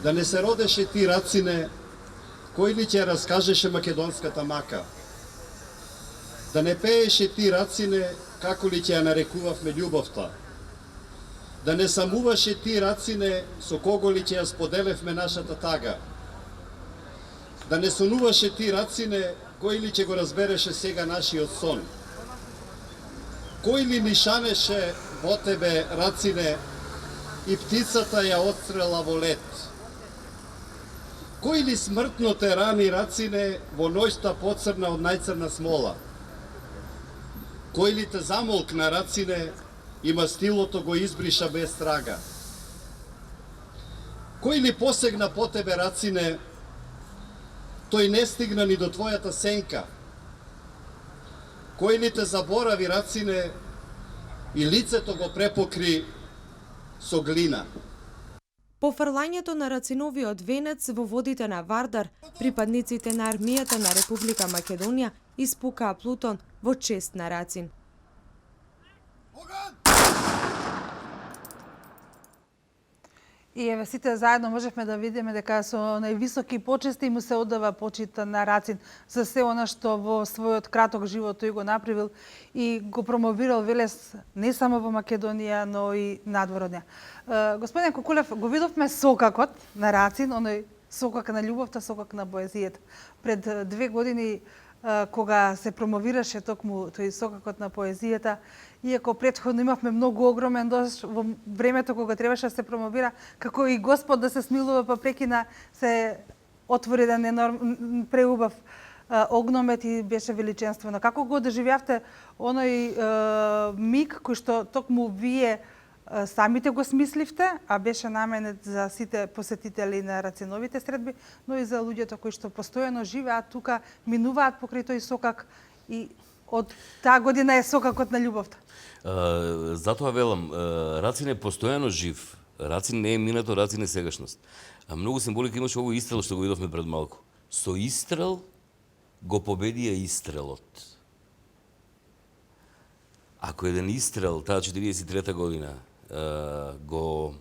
N: Да не се родеше ти Рацине, кој ли ќе раскажеше македонската мака? Да не пееше ти Рацине, како ли ќе ја нарекувавме љубовта? Да не самуваше ти Рацине, со кого ли ќе ја споделевме нашата тага? Да не сонуваше ти Рацине, кој ли ќе го разбереше сега нашиот сон? Кој ли ни шанеше во тебе, Рацине, и птицата ја отстрела во лет? Кој ли смртно те рани, Рацине, во ноќта поцрна од најцрна смола? Кој ли те замолкна, Рацине, и мастилото го избриша без трага? Кој ли посегна по тебе, Рацине, тој не стигна ни до твојата сенка? Кој ли те заборави, Рацине, и лицето го препокри со глина?
E: По фрлањето на Рациновиот венец во водите на Вардар, припадниците на армијата на Република Македонија испукаа Плутон во чест на Рацин.
B: И еве сите заедно можевме да видиме дека со највисоки почести му се оддава почит на Рацин за се она што во својот краток живот тој го направил и го промовирал Велес не само во Македонија, но и надвор од неа. Господин Кукулев, го видовме сокакот на Рацин, оној сокак на љубовта, сокак на поезијата. Пред 2 години кога се промовираше токму тој сокакот на поезијата, иако претходно имавме многу огромен дожд во времето кога требаше да се промовира, како и Господ да се смилува па прекина, се отвори еден преубав огномет и беше величенствено. Како го доживјавте оној миг кој што токму вие самите го смисливте, а беше наменет за сите посетители на Рациновите средби, но и за луѓето кои што постојано живеат тука, минуваат покрај тој сокак и од таа година е сокакот на љубовта?
K: Затоа велам, Рацин е постојано жив. Рацин не е минато, Рацин е сегашност. А многу символика имаше овој истрел што го видовме пред малку. Со истрел го победија истрелот. Ако еден истрел, таа 43-та година, го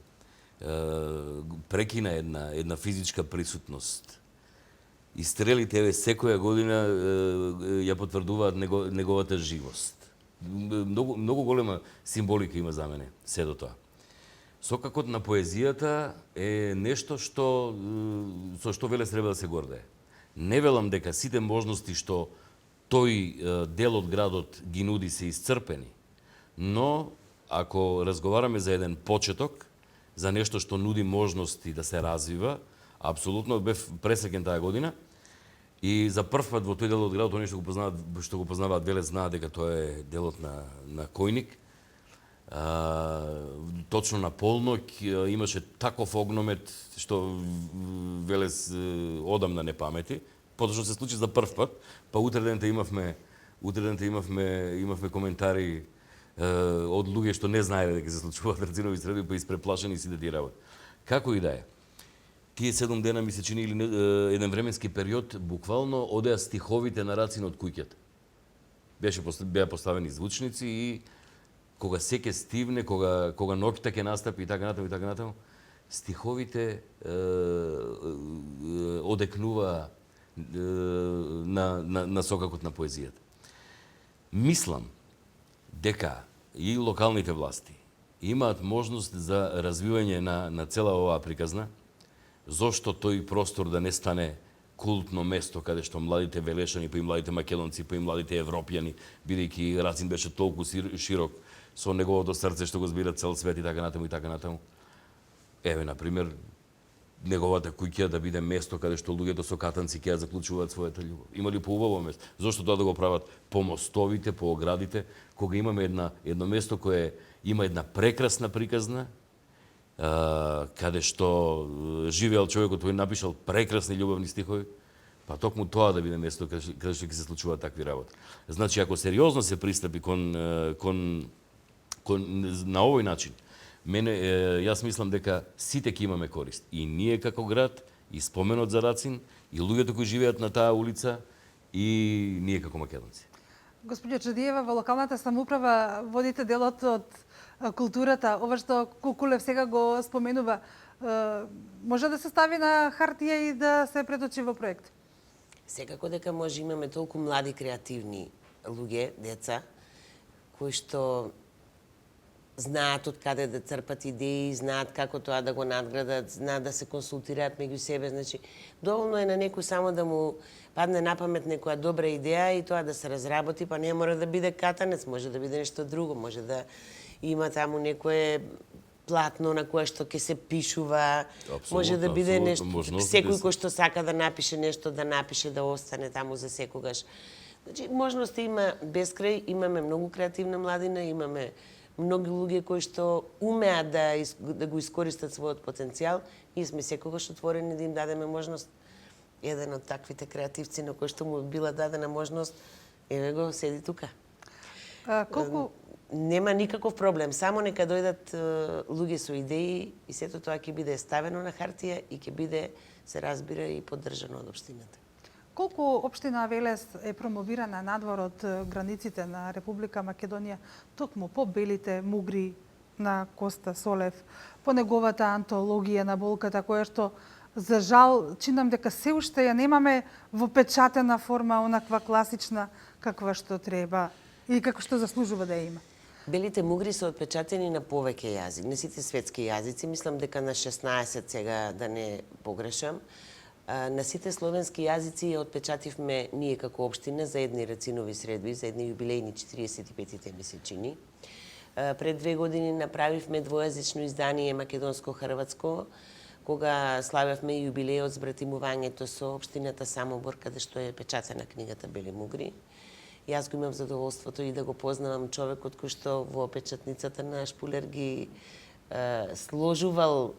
K: прекина една физичка присутност, истрелите секоја година ја потврдуваат неговата живост. Многу голема символика има за мене, се до тоа. Сокакот на поезијата е нешто со што Велес треба да се гордее. Не велам дека сите можности што тој дел од градот ги нуди се исцрпени, но ако разговараме за еден почеток, за нешто што нуди можности да се развива, апсолутно бев пресреќен таа година и за прв пат во тој дел од градот, оние што го познаваат Велес знаат дека тоа е делот на Којник. Точно на полнок имаше таков огномет што Велес одамна не памети. Поточно се случи за прв пат, па утредента имавме коментари од луѓе што не знаеле дека се случуваат Рацинови средби, па испреплашени сите тие работи. Како и да е. Тие 7 дена ми се чини или еден временски период, буквално одеа стиховите на Рацин од куќата. Беа поставени звучници и кога се ќе стивне, кога ноќта ќе настапи и така натаму, стиховите одекнува на сокакот на поезијата. Мислам дека и локалните власти имаат можност за развивање на цела оваа приказна, зошто тој простор да не стане култно место каде што младите велешани, па и младите македонци, па и младите европјани, бидејќи Рацин беше толку широк со неговото срце што го збира цел свет и така натаму. Еве, например, неговата куќа да биде место каде што луѓето со катанци ќе ја заклучуваат својата љубов. Има ли поубаво место? Зошто тоа да го прават по мостовите, по оградите, кога имаме едно место кое има една прекрасна приказна, каде што живеел човекот, тој напишал прекрасни љубовни стихови, па токму тоа да биде место каде што ќе се случуваат такви работи. Значи, ако сериозно се пристапи на овој начин, јас мислам дека сите ќе имаме корист. И ние како град, и споменот за Рацин, и луѓето кои живеат на таа улица, и ние како македонци.
B: Господјо Чадиева, во локалната самоуправа водите делот од културата. Ова што Кукулев сега го споменува, може да се стави на хартија и да се преточи во проект?
D: Секако дека може, имаме толку млади креативни луѓе, деца, кои што знаат од каде да црпат идеи, знаат како тоа да го надградат, знаат да се консултираат меѓу себе. Значи, доволно е на некој само да му падне на памет некоја добра идеја и тоа да се разработи, па не мора да биде катанец, може да биде нешто друго, може да има таму некое платно на кое што ќе се пишува, може да биде нешто, секој кој што сака да напише нешто, да напише, да остане таму за секогаш. Значи, можности има безкрај, имаме многу креативна младина, имаме многи луѓе кои што умеат да го искористат својот потенцијал, ние сме секогаш отворени да им дадеме можност. Еден од таквите креативци на кој што му била дадена можност, еве го, седи тука.
B: Колку
D: Нема никаков проблем, само нека дојдат луѓе со идеи и сето тоа ќе биде ставено на хартија и ќе биде, се разбира, и поддржано од општината.
B: Колку општина Велес е промовирана надвор од границите на Република Македонија, токму по белите мугри на Коста Солев, по неговата антологија на болката, која што, за жал, чинам дека се уште ја немаме во печатена форма, онаква класична, каква што треба или како што заслужува да ја има.
D: Белите мугри се отпечатени на повеќе јазици, не сите светски јазици, мислам дека на 16 сега, да не погрешам. На сите словенски јазици ја отпечативме ние како општина за едни Рацинови средби, за едни јубилејни 45-тите ми се чини. Пред 2 години направивме двојазично издание македонско-хрватско, кога славевме јубилејот с братимувањето со општината Самобор, каде што е печатена книгата Бели мугри. Јас го имам задоволството и да го познавам човекот кој што во печатницата на Шпулер ги сложувал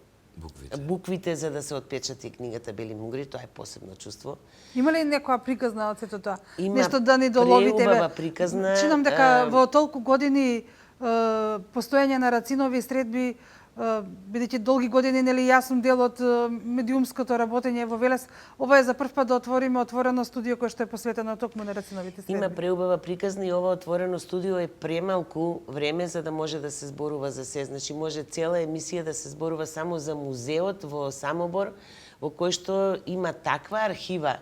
D: буквите за да се отпечати книгата Бели мугри, тоа е посебно чувство.
B: Има ли некоја приказна од сето тоа?
D: Има
B: Нешто да ни долови тебе?
D: преубава приказна.
B: Чинам дека во толку години постоење на Рацинови средби, бидејќи долги години нели јас сум дел од медиумското работење во Велес, ова е за прв пат да отвориме отворено студио кое што е посветено токму на Рациновите средби.
D: Има преубава приказни и ова отворено студио е премалку време за да може да се зборува за се. Значи може цела емисија да се зборува само за музеот во Самобор, во кој што има таква архива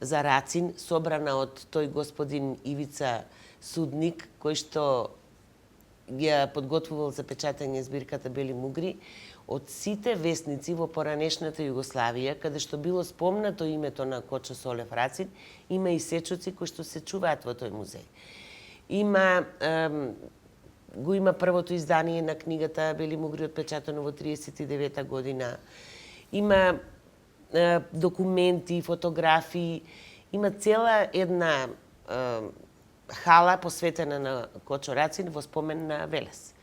D: за Рацин собрана од тој господин Ивица Судник, кој што ја подготвувал за печатање збирката Бели мугри, од сите весници во поранешната Југославија, каде што било спомнато името на Кочо Солев Рацин, има и сечоци кои што се чуваат во тој музеј. Го има првото издание на книгата Бели мугри отпечатано во 39 година. Има документи, фотографии, има цела една хала посветена на Кочо Рацин во спомен на Велес.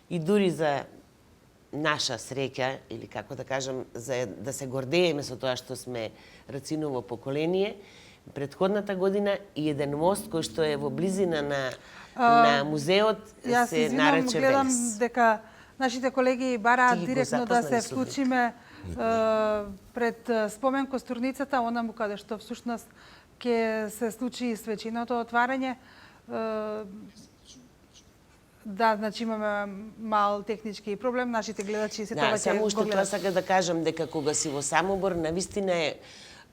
D: И дури за наша среќа, или како да кажам, за да се гордееме со тоа што сме Рациново поколение, претходната година и еден мост кој што е во близина на музеот се нарече Велес.
B: Гледам дека нашите колеги бараат директно да се вклучиме пред спомен костурницата, онаму каде што всушност ќе се случи свечиното отварање. Да, значи имаме мал технички проблем, нашите гледачи се тоа ќе
D: само што тоа сака да кажам дека кога си во Самобор, навистина е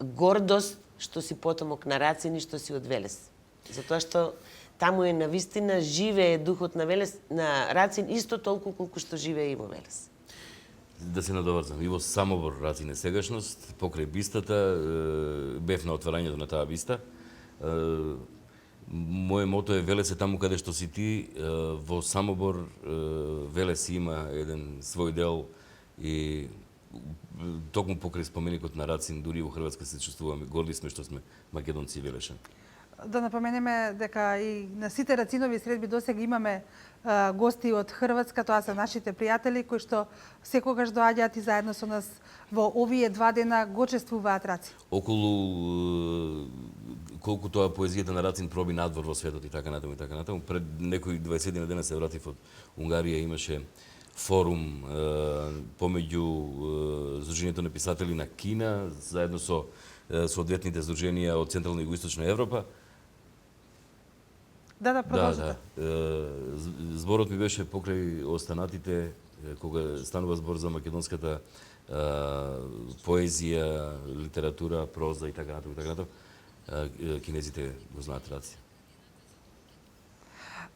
D: гордост што си потомок на Рацин и што си од Велес. Затоа што таму е навистина живее духот на Велес, на Рацин исто толку колку што живее и во Велес.
K: Да се надоврзам, и во Самобор Рацин е сегашност, покрај бистата, бев на отварањето на таа биста. Моје мото е Велес е таму каде што си ти, во Самобор Велес има еден свој дел и токму покрај споменикот на Рацин, дури во Хрватска се чувствуваме, горди сме што сме македонци и велешани.
B: Да напоменеме дека и на сите Рацинови средби досега имаме гости од Хрватска, тоа се нашите пријатели кои што секогаш доаѓаат и заедно со нас во овие 2 дена го чествуваат Рацин.
K: Околу колку тоа поезијата на Рацин проби надвор во светот и така натаму. Пред некои 20 дена се вратив од Унгарија, имаше форум помеѓу Сдруженијето на писатели на Кина, заедно со соодветните здруженија од Централна и Југоисточна Европа.
B: Да, продолжите.
K: Зборот ми беше покрај останатите, кога станува збор за македонската поезија, литература, проза и така натаму. Кинезите го знаат Рацин.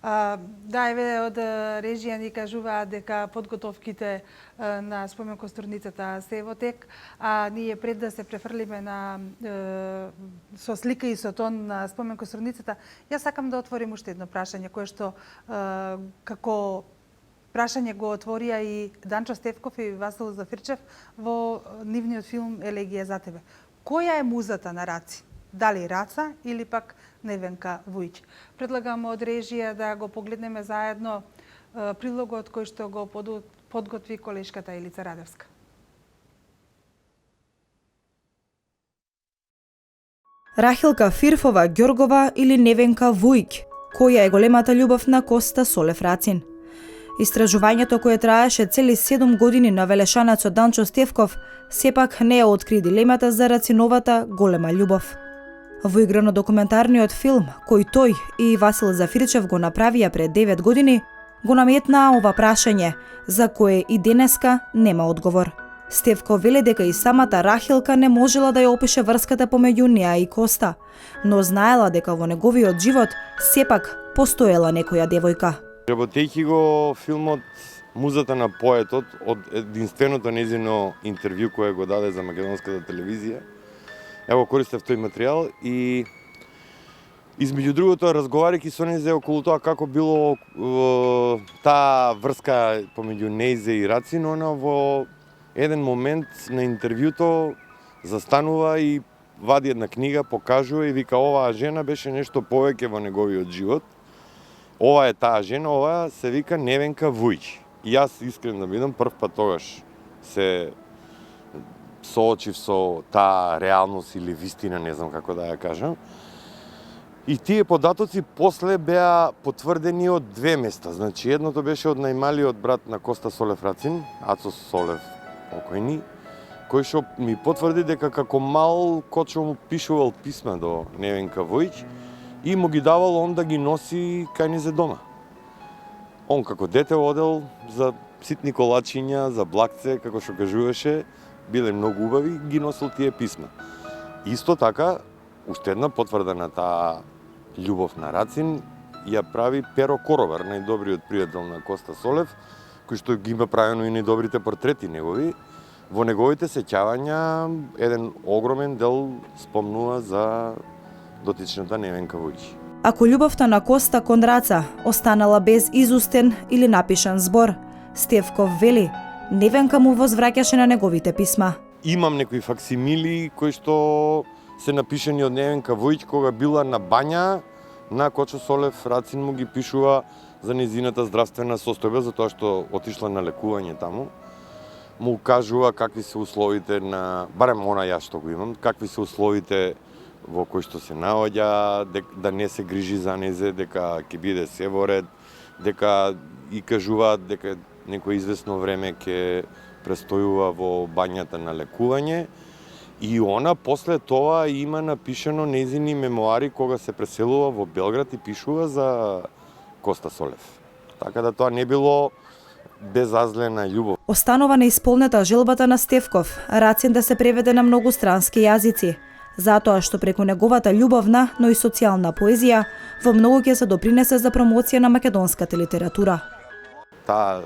B: Да, еве од режија ни кажуваат дека подготовките на спомен костурницата се во тек, а ние пред да се префрлиме на со слика и со тон на спомен костурницата, јас сакам да отворим уште едно прашање кое што како прашање го отворија и Данчо Стефков и Васил Зафирчев во нивниот филм Елегија за тебе. Која е музата на Рацин? Дали Раца или пак Невенка Вујќ? Предлагам од режија да го погледнеме заедно прилогот кој што го подготви колешката Илица Радевска.
E: Рахилка Фирфова Ѓоргова или Невенка Вујќ? Која е големата љубов на Коста Солев Рацин? Истражувањето кое траеше цели 7 години на велешанецот Данчо Стефков сепак не ја откри дилемата за Рациновата голема љубов. Во играно документарниот филм, кој тој и Васил Зафирчев го направија пред 9 години, го наметнаа ова прашање, за кое и денеска нема одговор. Стефко веле дека и самата Рахилка не можела да ја опише врската помеѓу неа и Коста, но знаела дека во неговиот живот сепак постоела некоја девојка.
O: Работејќи го филмот Музата на поетот од единственото незино интервју кое го даде за македонската телевизија, ево користев тој материјал и измеѓу другото разговарајќи со незе околу тоа како било таа врска помеѓу незе и Рацин, она во еден момент на интервјуто застанува и вади една книга, покажува и вика оваа жена беше нешто повеќе во неговиот живот. Ова е таа жена, ова се вика Невенка Вујќ. И јас искрен да бидам прв пат тогаш се соочив со таа реалност или вистина, не знам како да ја кажам. И тие податоци после беа потврдени од две места. Значи, едното беше од најмалиот брат на Коста Солев Рацин, Ацо Солев покојни, кој што ми потврди дека како мал Кочо му пишувал писма до Невенка Војич и му ги давал он да ги носи кај низе дома. Он како дете одел за ситни колачиња, за блакце, како што кажуваше, биле многу убави, ги носил тие писма. Исто така, уште една потврда на таа љубов на Рацин ја прави Перо Коробар, најдобриот пријател на Коста Солев, кој што ги има правено и најдобрите портрети негови. Во неговите сеќавања еден огромен дел спомнува за дотичната Невенка Војич.
E: Ако љубовта на Коста кон Раца останала без изустен или напишан збор, Стевков вели, Невенка му возвраќаше на неговите писма.
O: Имам некои факсимили кои што се напишани од Невенка Војич кога била на бања на Кочо Солев Рацин му ги пишува за незината здравствена состојба, затоа што отишла на лекување таму. Му кажува какви се условите на, барем она јас што го имам, какви се условите во кои што се наоѓа, да не се грижи за незе, дека ќе биде се во ред, дека и кажуваат дека некој известно време ќе престојува во бањата на лекување. И она после тоа има напишано незини мемуари кога се преселува во Белград и пишува за Коста Солев. Така да тоа не било безазлена љубов.
E: Останува неисполнета желбата на Стевков, Рацин да се преведе на многу странски јазици, затоа што преку неговата љубовна, но и социјална поезија во многу ќе се допринесе за промоција на македонската литература.
O: Таа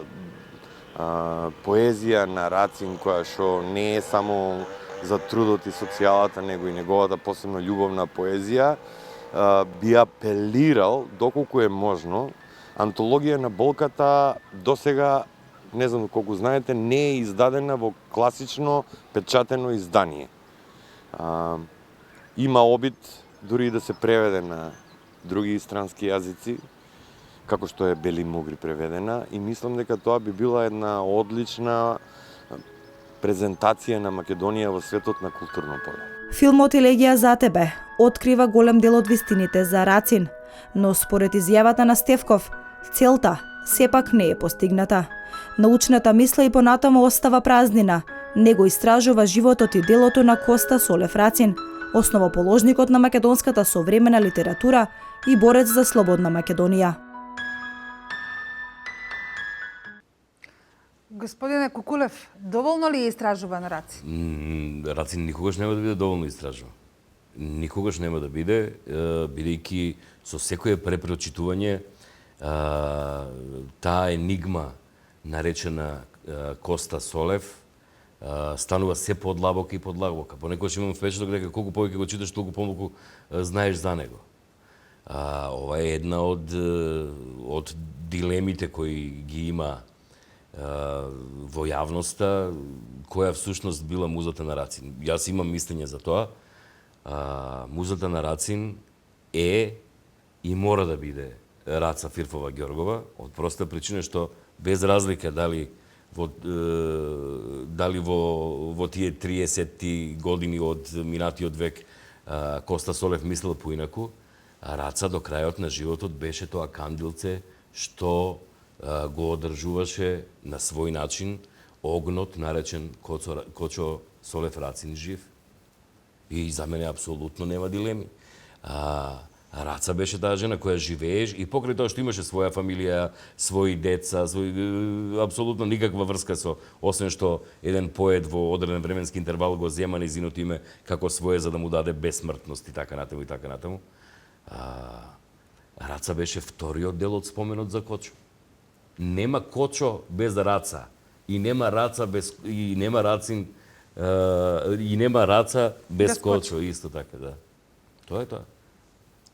O: поезија на Рацин која што не е само за трудот и социјалата, него и неговата посебно љубовна поезија, би апелирал, доколку е можно, антологија на болката досега, не знам колку знаете, не е издадена во класично печатено издание. Има обид дури и да се преведе на други странски јазици, како што е Бели Мугри преведена, и мислам дека тоа би била една одлична презентација на Македонија во светот на културно поле.
E: Филмот Елегија за тебе открива голем дел од вистините за Рацин, но според изјавата на Стевков, целта сепак не е постигната. Научната мисла и понатаму остава празнина, него истражува животот и делото на Коста Солев Рацин, основоположникот на македонската современа литература и борец за слободна Македонија.
B: Господине Кукулев, доволно ли е истражуван Рацин?
K: Рацин никогаш нема да биде доволно истражуван. Никогаш нема да биде, бидејќи со секое препрочитување таа енигма наречена Коста Солев станува се подлабока и подлабока. Понекогаш имам впечаток дека колку повеќе го читаш, толку помалку знаеш за него. Ова е една од дилемите кои ги има во јавноста, која всушност била музата на Рацин. Јас имам мислење за тоа. Музата на Рацин е и мора да биде Раца Фирфова Ѓоргова, од проста причина што без разлика дали во тие 30 години од минатиот век Коста Солев мислел поинаку, Раца до крајот на животот беше тоа кандилце што го одржуваше на свој начин огнот наречен Кочо Солев Рацин жив. И за мене апсолутно нема дилеми. Раца беше таа жена која живееш и покрај тоа што имаше своја фамилија, своји деца, апсолутно никаква врска со, освен што еден поет во одреден временски интервал го зема незиното име како свое за да му даде бесмртност и така натаму и така натаму. Раца беше вториот дел од споменот за Кочо. Нема Кочо без Раца и нема Раца без и нема Рацин и нема Раца без Кочо, исто така, да. Тоа е тоа.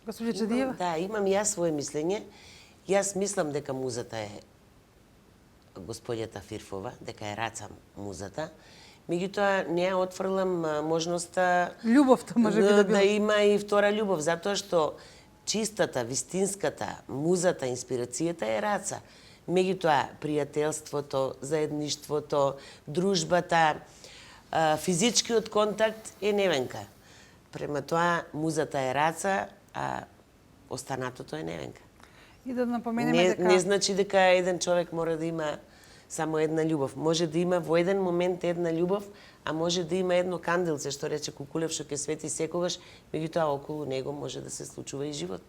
B: Госпожа Чадиева?
D: Да, имам јас своје мислење. Јас мислам дека музата е господјата Фирфова, дека е Раца музата. Меѓутоа не ја отфрлам можноста
B: љубовта може би да
D: да има и втора љубов, затоа што чистата, вистинската музата, инспирацијата е Раца. Меѓутоа, пријателството, заедништвото, дружбата, физичкиот контакт е невенка. Према тоа, музата е раца, а останатото е невенка.
B: И да напоменеме дека...
D: Не значи дека еден човек мора да има само една љубов. Може да има во еден момент една љубов, а може да има едно кандилце, што рече Кукулев, што ќе свети секогаш, меѓутоа околу него може да се случува и живот.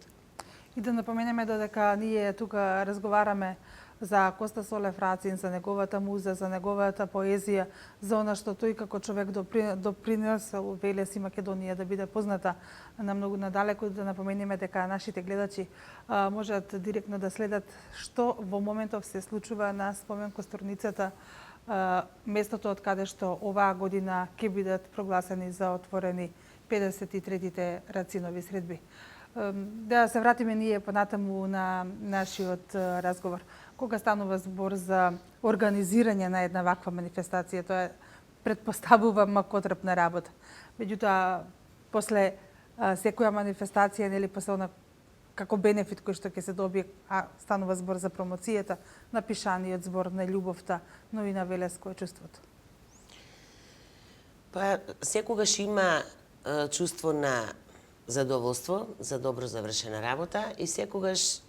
B: И да напоменеме додека ние тука разговараме за Коста Солев Рацин, за неговата муза, за неговата поезија, за она што тој како човек допринесел Велес и Македонија да биде позната на многу надалеку, да напоменеме дека нашите гледачи можат директно да следат што во моментов се случува на спомен косторницата, местото од каде што оваа година ќе бидат прогласени за отворени 53-тите Рацинови средби. Да се вратиме ние понатаму на нашиот разговор. Кога станува збор за организирање на една ваква манифестација, тоа предпоставува макотрпна работа. Меѓутоа, после секоја манифестација, нели, после она како бенефит кој што ќе се добие, а станува збор за промоцијата, напишаниот збор на љубовта, но и на Велес, кој е чувството?
D: Па, секогаш има чувство на задоволство за добро завршена работа и секогаш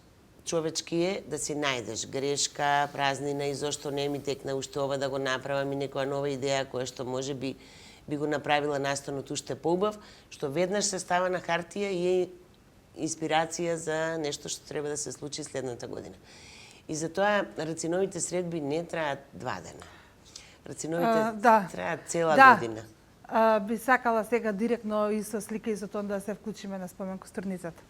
D: човечки е да си најдеш грешка, празнина и зошто не ми текна уште ова да го направам и некоја нова идеја која што може би го направила настанот уште поубав, што веднаш се става на хартија и е инспирација за нешто што треба да се случи следната година. И затоа Рациновите средби не траат 2 дена. Рациновите траат цела година.
B: Би сакала сега директно и со слика и со тон да се вклучиме на спомен косторницата.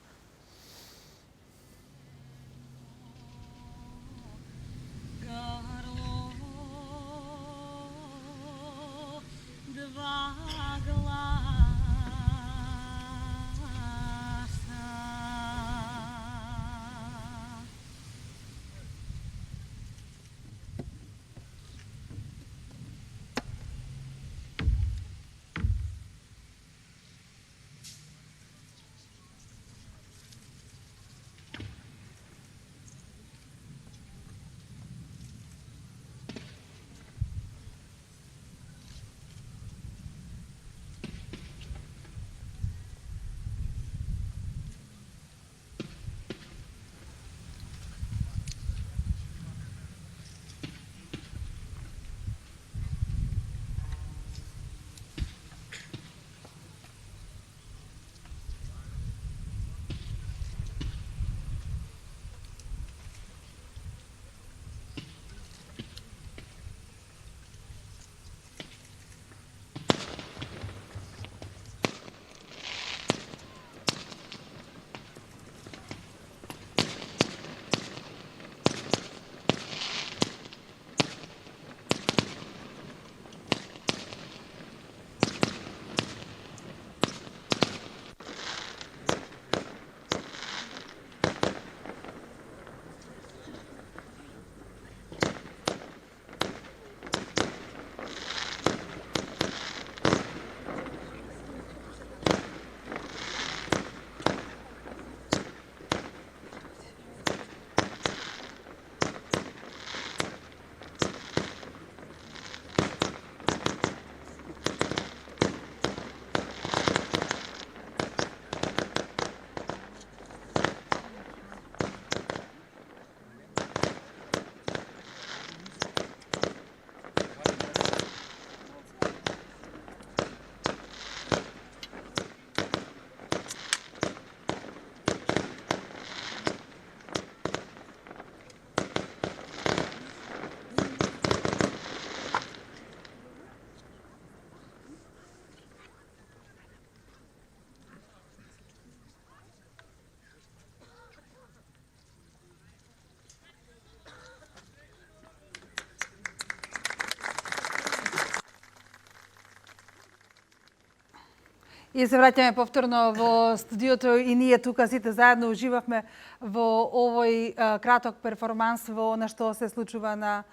B: И се враќаме повторно во студиото и ние тука сите заедно уживавме во овој краток перформанс во на што се случува на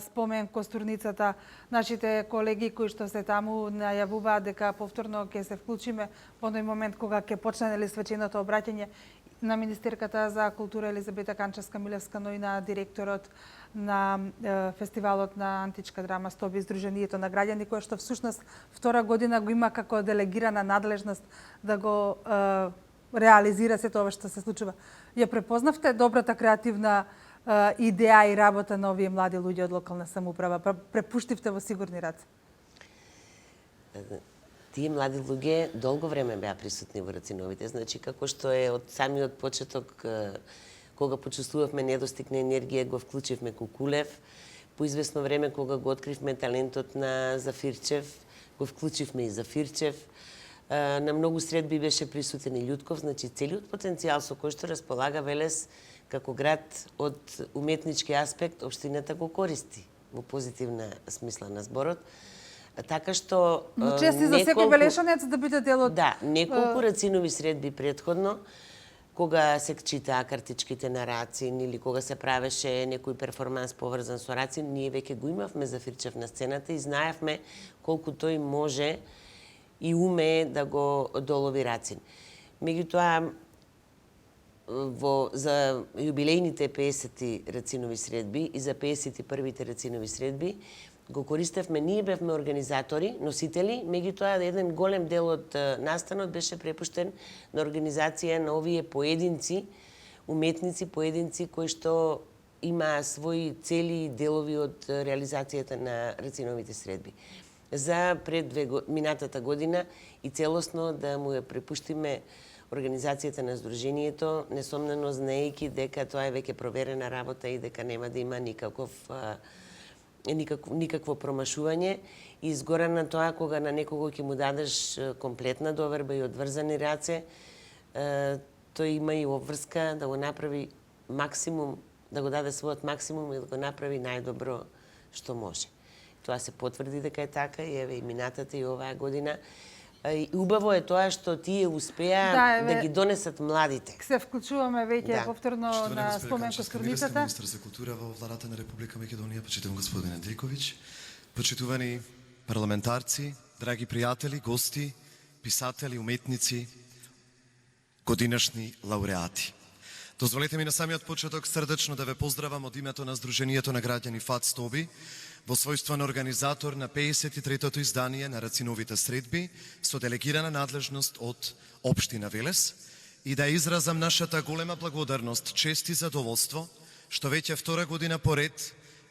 B: спомен костурницата. Нашите колеги кои што се таму најавуваат дека повторно ќе се вклучиме во оној момент кога ќе почне свеченото обраќање на министерката за култура Елизабета Канчевска-Милевска, но и на директорот на фестивалот на античка драма Стоби, Сдруженијето на граѓани, кое што всушност втора година го има како делегирана надлежност да го реализира сето ова што се случува. Ја препознавте добрата креативна идеја и работа на овие млади луѓе од локална самоуправа? Препуштивте во сигурни раце?
D: Тие млади луѓе долго време беа присутни во Рациновите, значи како што е од самиот почеток, кога почувствувавме недостиг на енергија, го вклучивме Кукулев. По известно време, кога го откривме талентот на Зафирчев, го вклучивме и Зафирчев. На многу средби беше присутен и Љутков, значи целиот потенцијал со кој што располага Велес како град од уметнички аспект, општината го користи во позитивна смисла на зборот. Така што
B: Но чести за секој велешанец да биде дел од...
D: Да, неколку Рацинови средби предходно, кога се читаа картичките на Рацин или кога се правеше некој перформанс поврзан со Рацин, ние веќе го имавме Зафирчев на сцената и знаевме колку тој може и умее да го долови Рацин. Меѓутоа, за јубилејните 50 Рацинови средби и за 51-те Рацинови средби го користевме, ние бевме организатори, носители, меѓутоа еден голем дел од настанот беше препуштен на организација на овие поединци, уметници, поединци кои што имаа своји цели и делови од реализацијата на Рациновите средби. За пред минатата година и целосно да му ја препуштиме организацијата на Сдруженијето, несомнено знаејќи дека тоа е веќе проверена работа и дека нема да има никакво промашување. И изгора на тоа, кога на некого ќе му дадеш комплетна доверба и одврзани раце, тој има и обврска да го направи максимум, да го даде својот максимум и да го направи најдобро што може. Тоа се потврди дека е така и еве и минатата и оваа година. И убаво е тоа што тие успеа да ги донесат младите.
B: Се вклучуваме веќе повторно на споменко скрницата.
F: Министар за култура во владата на Република Македонија, почитуван господин Андриковиќ, почитувани парламентарци, драги пријатели, гости, писатели, уметници, годинашни лауреати. Дозволете ми на самиот почеток срдечно да ве поздравам од името на Сдруженијето на граѓани ФАЦ Стоби, во својство на организатор на 53-тото издание на Рациновите средби со делегирана надлежност од Општина Велес и да изразам нашата голема благодарност, чест и задоволство што веќе втора година поред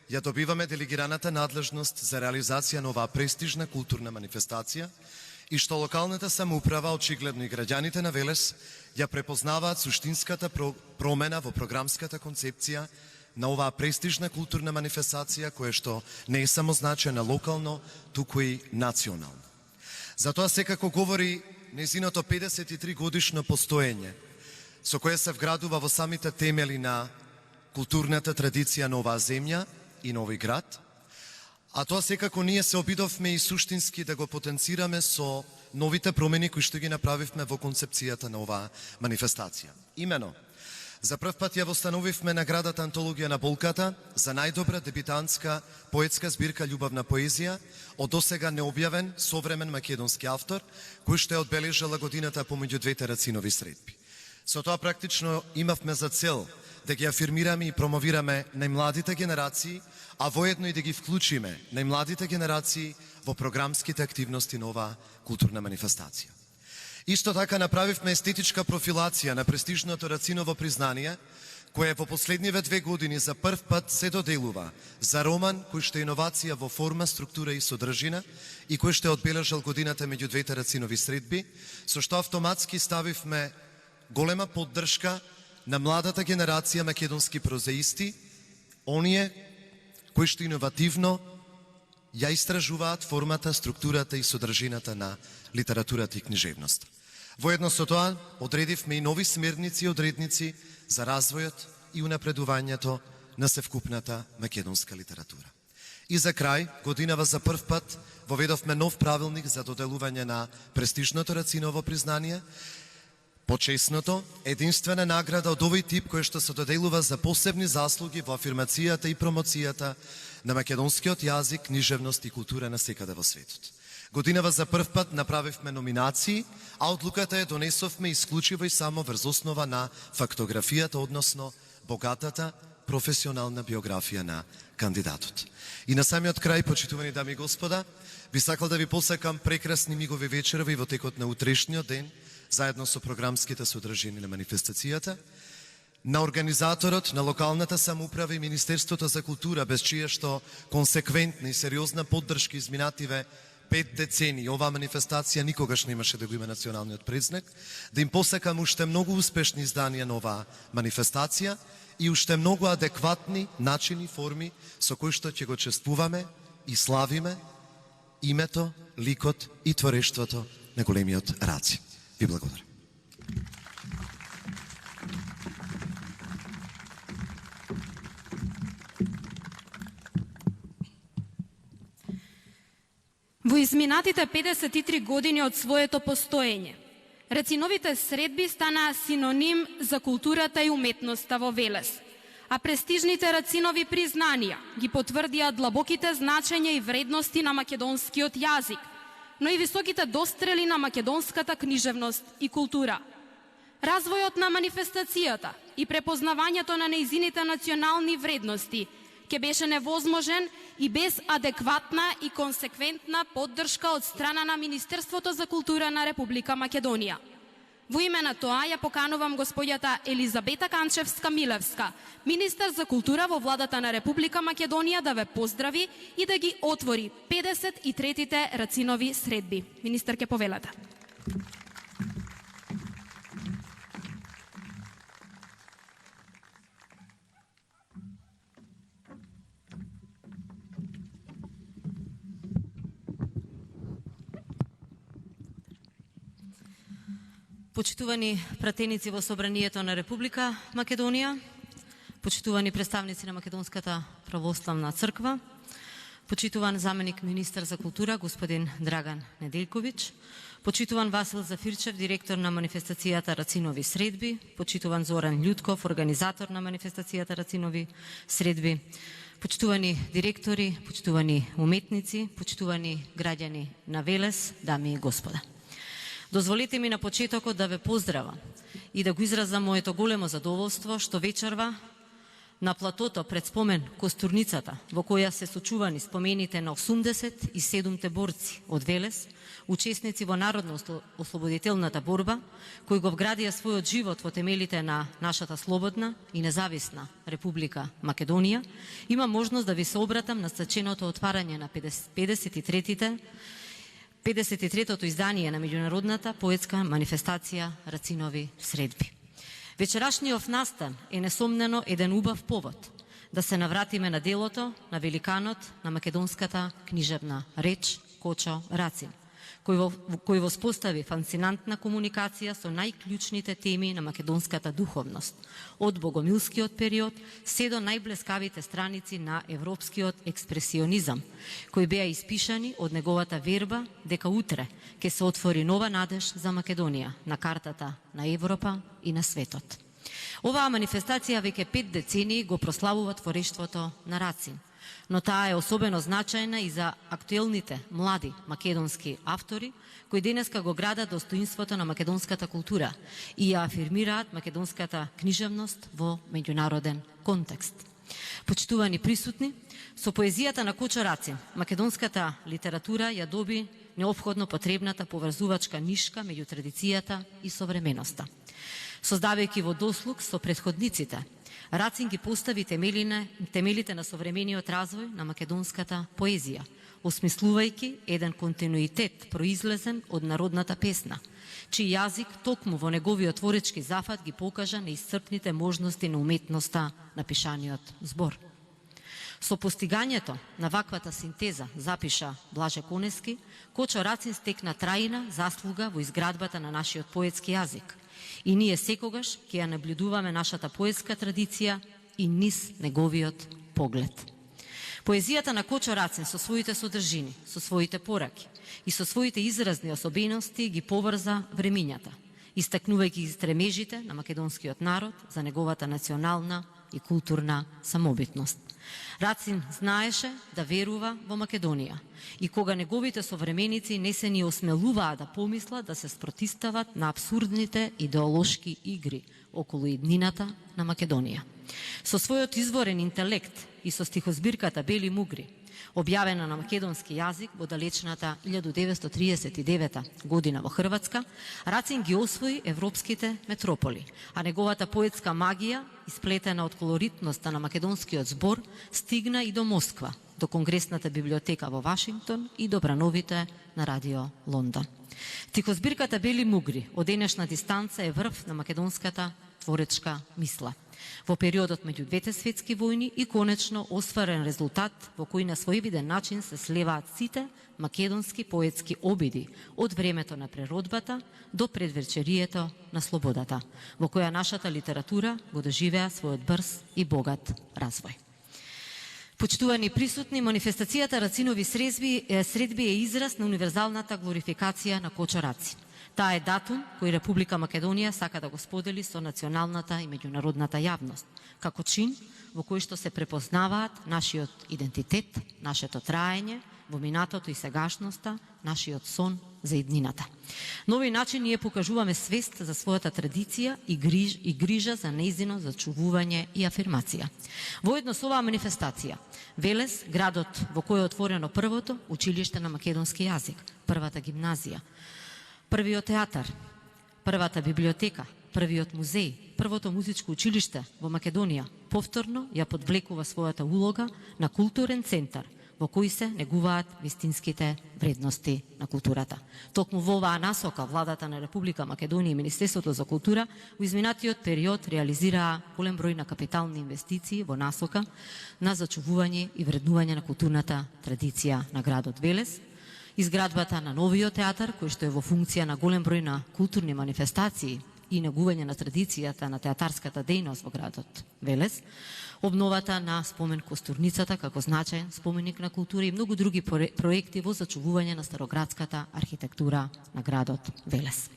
F: ја добиваме делегираната надлежност за реализација на оваа престижна културна манифестација и што локалната самоуправа, очигледно и граѓаните на Велес, ја препознаваат суштинската промена во програмската концепција на оваа престижна културна манифестација, која што не е само значена локално, туку и национално. Затоа секако говори незиното 53 годишно постоење, со кое се вградува во самите темели на културната традиција на оваа земја и на овој град, а тоа секако ние се обидовме и суштински да го потенцираме со новите промени кои што ги направивме во концепцијата на оваа манифестација. Имено, за прв пат ја востановивме наградата Антологија на болката за најдобра дебитантска поетска збирка љубавна поезија од досега необјавен современ македонски автор, кој што ја одбележала годината помеѓу двете Рацинови средби. Со тоа практично имавме за цел да ги афирмираме и промовираме најмладите генерации, а воедно и да ги вклучиме најмладите генерации во програмските активности на оваа културна манифестација. Исто така направивме естетичка профилација на престижното Рациново признание, кое во последниве 2 години за прв пат се доделува за роман кој што е иновација во форма, структура и содржина и кој што е одбележал годината меѓу двете Рацинови средби, со што автоматски ставивме голема поддршка на младата генерација македонски прозаисти, оние кои што иновативно ја истражуваат формата, структурата и содржината на литературата и книжевноста. Воедно со тоа, одредивме и нови смерници и одредници за развојот и унапредувањето на севкупната македонска литература. И за крај, годинава за прв пат воведовме нов правилник за доделување на престижното Рациново признание, почесното, единствена награда од овој тип која што се доделува за посебни заслуги во афирмацијата и промоцијата на македонскиот јазик, книжевност и култура на секаде во светот. Годинава за прв пат направивме номинации, а одлуката ја донесовме исклучиво и само врз основа на фактографијата, односно богатата професионална биографија на кандидатот. И на самиот крај, почитувани дами и господа, би сакал да ви посакам прекрасни мигови вечерови во текот на утрешниот ден, заедно со програмските содржини на манифестацијата, на организаторот, на локалната самоуправа и Министерството за култура, без чија што консеквентна и сериозна поддршка изминативе 5 децени оваа манифестација никогаш немаше да го има националниот предзнак, да им посакам уште многу успешни изданија на оваа манифестација и уште многу адекватни начини, форми со кои што ќе го чествуваме и славиме името, ликот и творештвото на големиот Рацин. Ви благодарам.
P: Во изминатите 53 години од своето постоење, Рациновите средби станаа синоним за културата и уметноста во Велес, а престижните Рацинови признанија ги потврдија длабоките значења и вредности на македонскиот јазик, но и високите дострели на македонската книжевност и култура. Развојот на манифестацијата и препознавањето на нејзините национални вредности ќе беше невозможен и без адекватна и консеквентна поддршка од страна на Министерството за култура на Република Македонија. Во име на тоа ја поканувам госпоѓата Елизабета Канчевска-Милевска, министар за култура во владата на Република Македонија, да ве поздрави и да ги отвори 53-тите Рацинови средби. Министар, ке повелате.
Q: Почитувани пратеници во Собранието на Република Македонија, почитувани представници на Македонската православна црква, почитуван заменик министар за култура господин Драган Неделковиќ, почитуван Васил Зафирчев, директор на манифестацијата Рацинови средби, почитуван Зоран Љутков, организатор на манифестацијата Рацинови средби, почитувани директори, почитувани уметници, почитувани граѓани на Велес, дами и господа. Дозволете ми на почетокот да ве поздравам и да го изразам моето големо задоволство што вечерва на платото пред спомен Костурницата, во која се сочувани спомените на 87-те борци од Велес, учесници во народно-ослободителната борба, кои го вградија својот живот во темелите на нашата слободна и независна Република Македонија, има можност да ви се обратам на саченото отварање на 53-тото издание на меѓународната поетска манифестација Рацинови средби. Вечерашниот настан е несомнено еден убав повод да се навратиме на делото на великанот на македонската книжевна реч Кочо Рацин, кој воспостави фасцинантна комуникација со најклучните теми на македонската духовност, од богомилскиот период се до најблескавите страници на европскиот експресионизам, кои беа испишани од неговата верба дека утре ќе се отвори нова надеж за Македонија на картата на Европа и на светот. Оваа манифестација веќе 5 децении го прославува творештвото на Рацин, но таа е особено значајна и за актуелните млади македонски автори, кои денеска го градат достоинството на македонската култура и ја афирмираат македонската книжевност во меѓународен контекст. Почитувани присутни, со поезијата на Кочо Рацин, македонската литература ја доби неопходно потребната поврзувачка нишка меѓу традицијата и современоста. Создавајќи во дослуг со претходниците, Рацин ги постави темелите на современиот развој на македонската поезија, осмислувајќи еден континуитет произлезен од народната песна, чиј јазик токму во неговиот творечки зафат ги покажа неисцрпните можности на уметноста на пишаниот збор. Со постигањето на ваквата синтеза, запиша Блаже Конески, Кочо Рацин стекна трајна заслуга во изградбата на нашиот поетски јазик. И ние секогаш ќе ја наблюдуваме нашата поетска традиција и низ неговиот поглед. Поезијата на Кочо Рацин со своите содржини, со своите пораки и со своите изразни особености ги поврза времињата, истакнувајќи стремежите на македонскиот народ за неговата национална и културна самобитност. Рацин знаеше да верува во Македонија и кога неговите современици не се ни осмелуваа да помислат да се спротистават на абсурдните идеолошки игри околу иднината на Македонија. Со својот изворен интелект и со стихозбирката Бели мугри, објавена на македонски јазик во далечната 1939 година во Хрватска, Рацин ги освои европските метрополи, а неговата поетска магија, исплетена од колоритноста на македонскиот збор, стигна и до Москва, до Конгресната библиотека во Вашингтон и до брановите на Радио Лондон. Стихозбирката Бели мугри од денешна дистанца е врв на македонската творечка мисла. Во периодот меѓу двете светски војни и конечно остварен резултат во кој на своевиден начин се слеваат сите македонски поетски обиди од времето на преродбата до предвечерието на слободата, во која нашата литература го доживеа својот брз и богат развој. Почитувани присутни, манифестацијата Рацинови средби е израз на универзалната глорификација на Кочо Рацин. Таа е датум кој Република Македонија сака да го сподели со националната и меѓународната јавност, како чин во кој што се препознаваат нашиот идентитет, нашето траење во минатото и сегашноста, нашиот сон за иднината. На овој начин ние покажуваме свест за својата традиција и грижа за нејзино зачувување и афирмација. Воедно со оваа манифестација, Велес, градот во кој е отворено првото училиште на македонски јазик, првата гимназија, првиот театар, првата библиотека, првиот музеј, првото музичко училиште во Македонија, повторно ја подвлекува својата улога на културен центар, во кој се негуваат вистинските вредности на културата. Токму во оваа насока, владата на Република Македонија и Министерството за култура во изминатиот период реализираа голем број на капитални инвестиции во насока на зачувување и вреднување на културната традиција на градот Велес, изградбата на новиот театар, кој што е во функција на голем број на културни манифестации и негување на традицијата на театарската дејност во градот Велес, обновата на спомен Костурницата како значаен споменик на култура и многу други проекти во зачувување на староградската архитектура на градот Велес.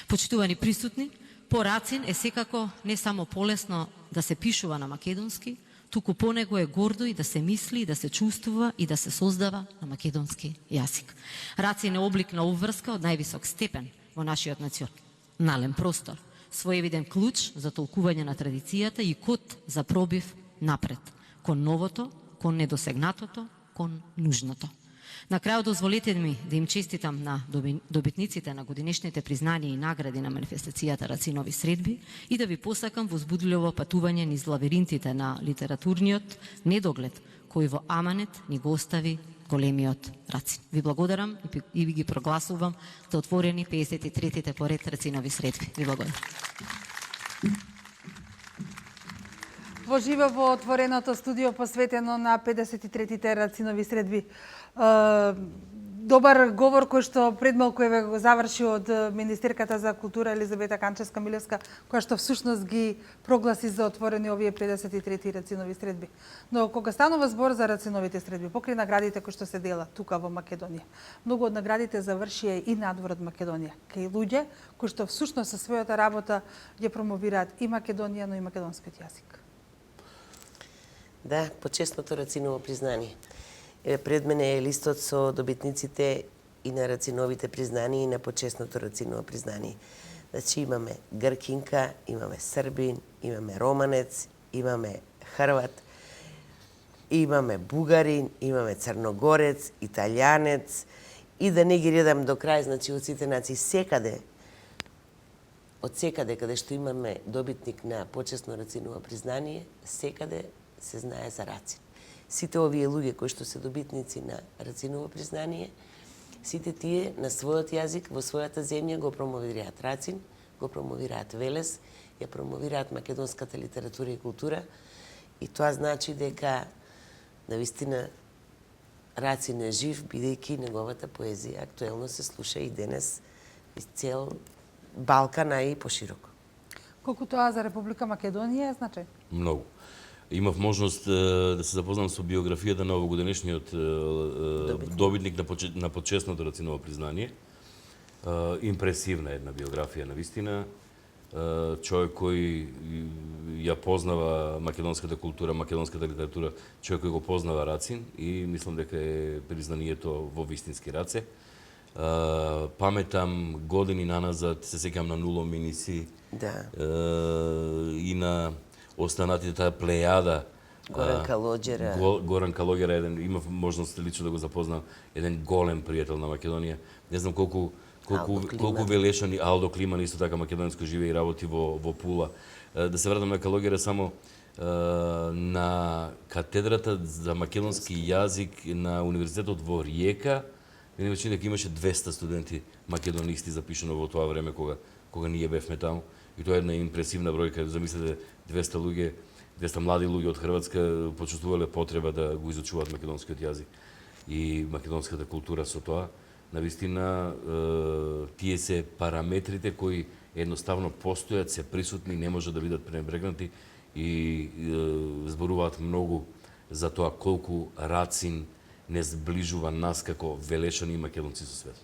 Q: Почитувани присутни, по Рацин е секако не само полесно да се пишува на македонски, туку по него е гордо и да се мисли, и да се чувствува и да се создава на македонски јазик. Рацин е облик на обврска од највисок степен во нашиот национален простор, своевиден клуч за толкување на традицијата и код за пробив напред, кон новото, кон недосегнатото, кон нужното. На крајот дозволете ми да им честитам на добитниците на годинешните признанија и награди на манифестацијата Рацинови средби и да ви посакам возбудливо патување низ лавиринтите на литературниот недоглед кој во аманет ни го остави големиот Рацин. Ви благодарам и ви ги прогласувам за отворени 53-тите поред Рацинови средби. Ви благодарам.
B: Во живо во отвореното студио посветено на 53-тите Рацинови средби. Добар говор кој што пред малку еве го заврши од министерката за култура Елизавета Канчевска-Милевска, која што всушност ги прогласи за отворени овие 53-ти Рацинови средби. Но кога станува збор за Рациновите средби, покрај наградите кои што се делат тука во Македонија, многу од наградите завршија и надвор од Македонија, кај луѓе кои што всушност со својата работа ја промовираат и Македонија, но и македонскиот јазик.
D: Да, почесното Рациново признание. Пред мене е листот со добитниците и на Рациновите признанија и на почесното Рациново признание. Значи имаме Гркинка, имаме Србин, имаме Романец, имаме Хрват, имаме Бугарин, имаме Црногорец, Италијанец и да не ги редам до крај, значи од сите нации од секаде каде што имаме добитник на почесно Рациново признание, секаде се знае за Рацин. Сите овие луѓе кои што се добитници на Рациново признание, сите тие на својот јазик, во својата земја го промовираат Рацин, го промовираат Велес, ја промовираат македонската литература и култура и тоа значи дека навистина Рацин е жив, бидејќи неговата поезија актуелно се слуша и денес из цел Балкан, а и пошироко.
B: Колку тоа за Република Македонија е значај?
K: Многу. Имав можност да се запознам со биографијата на овогодишниот добитник на почесното Рациново признание. Импресивна една биографија, навистина. човек кој ја познава македонската култура, македонската литература, човек кој го познава Рацин и мислам дека е признанието во вистински раце. Паметам години наназад, се сеќам на Нуло Миниси и на останатите таа плејада.
D: Горан Калоѓера.
K: Горан Калоѓера, имав можност лично да го запознам, еден голем пријател на Македонија. Не знам колку Велешан и Алдо Климан, исто така македонско живее и работи во Пула. Да се вратам на Калоѓера само на катедрата за македонски јазик на Универзитетот во Риека, мене ми чини дека имаше 200 студенти македонисти запишано во тоа време кога ние бевме таму. И тоа е една импресивна бројка. Замислете 200 луѓе, 200 млади луѓе од Хрватска почувствувале потреба да го изучуваат македонскиот јазик и македонската култура со тоа. Навистина, тие се параметрите кои едноставно постојат, се присутни, не може да бидат пренебрегнати и зборуваат многу за тоа колку Рацин не сближува нас како Велешани и македонци со свет.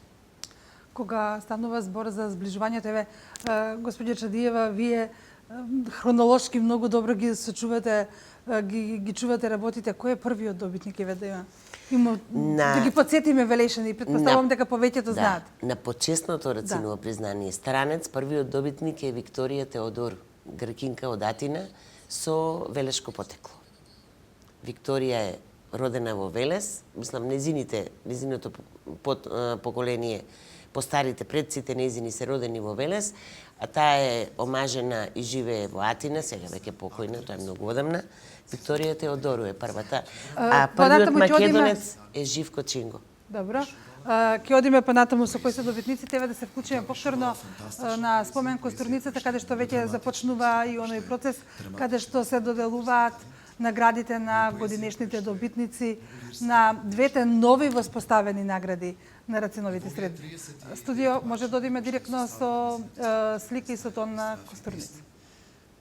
B: Кога станува збор за сближувањето, еве, господја Чадиева, вие хронолошки многу добро ги сочувате, ги чувате работите. Кој е првиот добитник, еве, да има? Да ги подсетиме Велешани, претпоставувам дека повеќето знаат.
D: На почесното Рациново признание странец, првиот добитник е Викторија Теодор, гркинка од Атина со велешко потекло. Викторија е родена во Велес, мислам незиното поколение, постарите предците незини се родени во Велес, а таа е омажена и живее во Атина, сега веќе покојна, тоа е многу одамна. Викторија Теодору е првата, а првиот македонец е Живко Чинго.
B: Добро. Ќе одиме понатаму со кои се добитниците, еве да се вклучиме повторно на спомен Костурницата, каде што веќе започнува и оној процес, каде што се доделуваат наградите на годинешните добитници на двете нови воспоставени награди на Рациновите средби. Студио, може да одиме директно со слики и со тон на Костурница.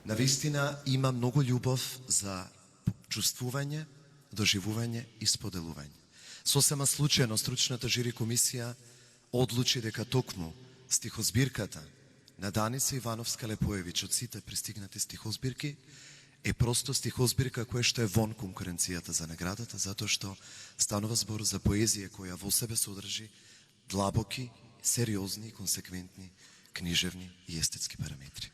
F: Навистина има многу љубов за чувствување, доживување и споделување. Сосема случајно стручната жири комисија одлучи дека токму стихозбирката на Даница Ивановска Лепоевич од сите пристигнати стихозбирки е просто стихозбирка која што е вон конкуренцијата за наградата, затоа што станува збор за поезија која во себе содржи длабоки, сериозни, консеквентни, книжевни и естетски параметри.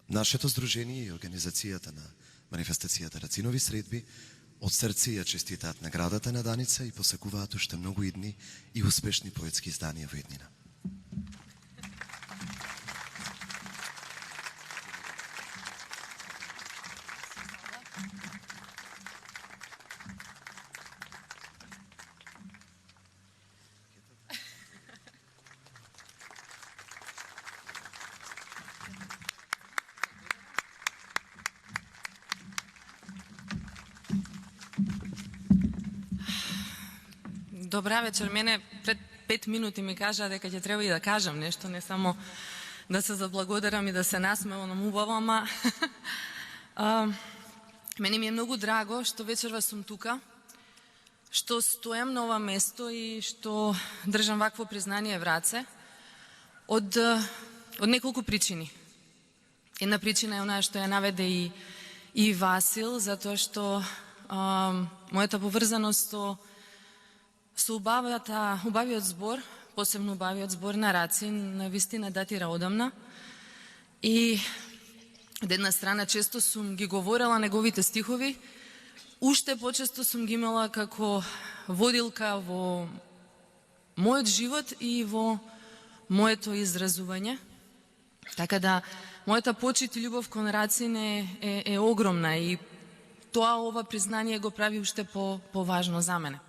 F: Нашето здружение и организацијата на манифестацијата Рацинови средби од срце ја честитаат наградата на Даница и посакуваат уште многу идни и успешни поетски изданија во иднина.
R: Добра вечер. Мене пред 5 минути ми кажа дека ќе треба и да кажам нешто, не само да се заблагодарам и да се насмевам убаво, ама мене ми е многу драго што вечерва сум тука, што стојам на ова место и што држам вакво признание в раце од неколку причини. Една причина е онаа што ја наведе и Васил, затоа што мојата поврзаност со убавиот збор, посебно убавиот збор на Рацин, навистина датира одамна. И од една страна често сум ги говорела неговите стихови, уште почесто сум ги имала како водилка во мојот живот и во моето изразување. Така да, мојата почит и љубов кон Рацин е огромна и тоа ова признание го прави уште поважно за мене.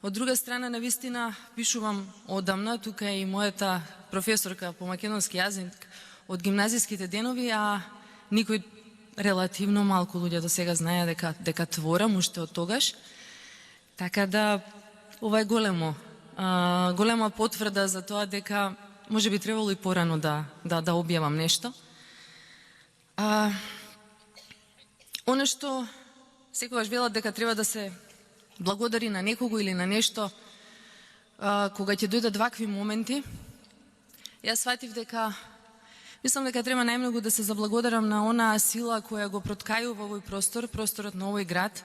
R: Од друга страна, навистина, пишувам одамна, тука е и мојата професорка по македонски јазик од гимназиските денови, а никој релативно малку луѓе до сега знае дека творам уште од тогаш. Така да, ова е голема потврда за тоа дека може би требало и порано да објавам нешто. Оно што секогаш велат дека треба да се благодари на некого или на нешто, кога ќе дојдат вакви моменти, јас сватив дека Мислам дека треба најмногу да се заблагодарам на онаа сила која го проткајува овој простор, просторот на овој град,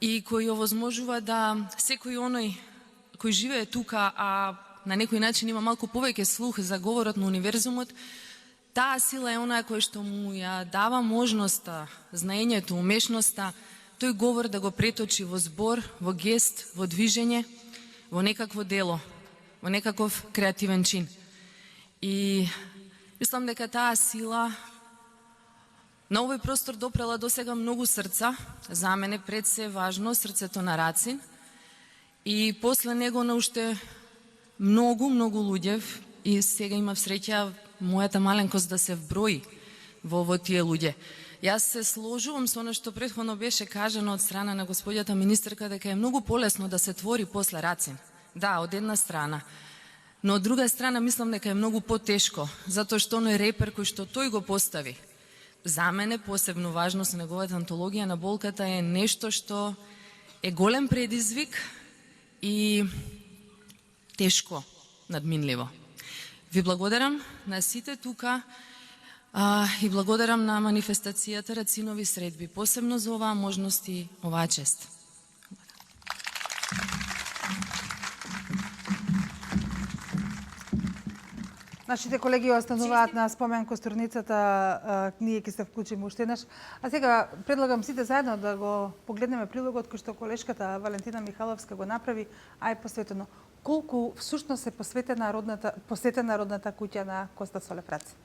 R: и кој овозможува да секој оној кој живее тука, а на некој начин има малку повеќе слух за говорот на универзумот, таа сила е онаа која што му ја дава можноста, знаењето, умешноста, тој говор да го преточи во збор, во гест, во движење, во некакво дело, во некаков креативен чин. И мислам дека таа сила на овој простор допрела досега многу срца, за мене пред се важно срцето на Рацин, и после него на уште многу луѓе, и сега имав среќа мојата маленкост да се вброи во тие луѓе. Јас се сложувам со оно што претходно беше кажано од страна на господјата министерка, дека е многу полесно да се твори после Рацин. Да, од една страна. Но од друга страна мислам дека е многу потешко, затоа што оној репер кој што тој го постави, за мене посебно важно со неговата антологија на болката е нешто што е голем предизвик и тешко надминливо. Ви благодарам на сите тука и благодарам на манифестацијата Рацинови средби, посебно за оваа можност и оваа чест.
B: Нашите колеги остануваат на спомен костурницата, ние ќе се вклучиме уште еднаш. А сега предлагам сите заедно да го погледнеме прилогот кој што колешката Валентина Михаловска го направи, а е посветено колку всушност е посветена родната куќа на Коста Солев Рацин.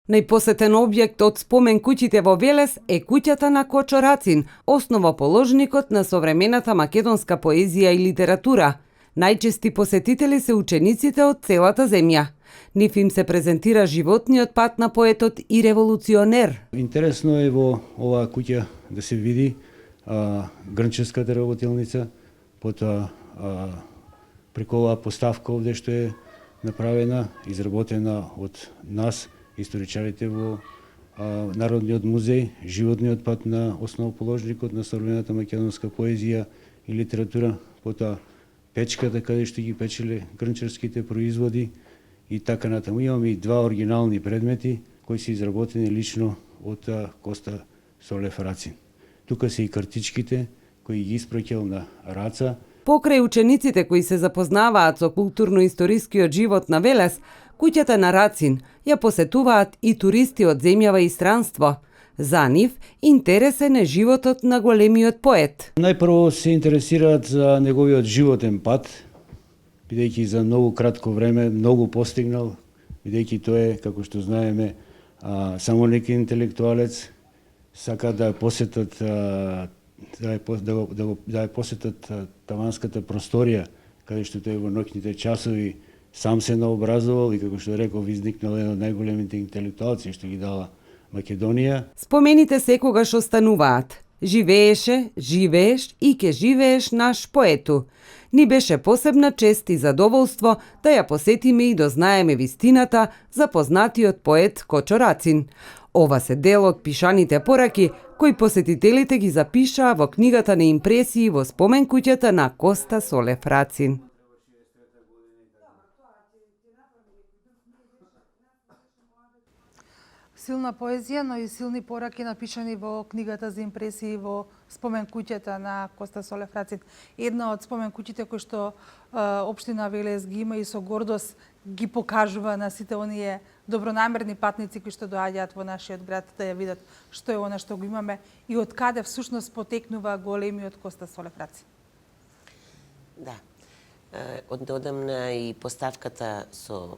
S: Најпосетен објект од спомен куќите во Велес е куќата на Кочо Рацин, основоположникот на современата македонска поезија и литература. Најчести посетители се учениците од целата земја. Нив им се презентира животниот пат на поетот и револуционер.
T: Интересно е во оваа куќа да се види грнчарската работилница, потоа преку оваа поставка овде што е направена, изработена од нас, историчарите во Народниот музеј, животниот пат на основоположникот на современата македонска поезија и литература, потоа печката каде што ги печеле грнчарските производи и така натаму. Имаме и два оригинални предмети кои се изработени лично од Коста Солев Рацин. Тука се и картичките кои ги испраќал на Раца.
S: Покрај учениците кои се запознаваат со културно-историскиот живот на Велес, куќата на Рацин ја посетуваат и туристи од земјава и странство. За нив интересен е животот на големиот поет.
T: Најпрво се интересираат за неговиот животен пат, бидејќи за многу кратко време многу постигнал, бидејќи тој е, како што знаеме, само неки интелектуалец, сака да ја посетат да ја посетат таванската просторија, каде што тој во ноќните часови сам се наобразувал и, како што реков, изникнал еден од најголемите интелектуалци што ги дала Македонија.
S: Спомените секогаш остануваат. Живееше, живееш и ке живееш наш поету. Ни беше посебна чест и задоволство да ја посетиме и дознаеме вистината за познатиот поет Кочо Рацин. Ова се дел од пишаните пораки кои посетителите ги запишаа во книгата на импресии во спомен куќата на Коста Солев Рацин.
B: Силна поезија, но и силни пораки напишани во книгата за импресии во спомен куќата на Коста Солев Рацин. Една од спомен куќите кои што општина Велес ги има и со гордост ги покажува на сите оние добронамерни патници кои што доаѓаат во нашиот град да ја видат што е она што го имаме и од каде всушност потекнува големиот Коста Солев Рацин.
D: Да. Однеодамна и поставката со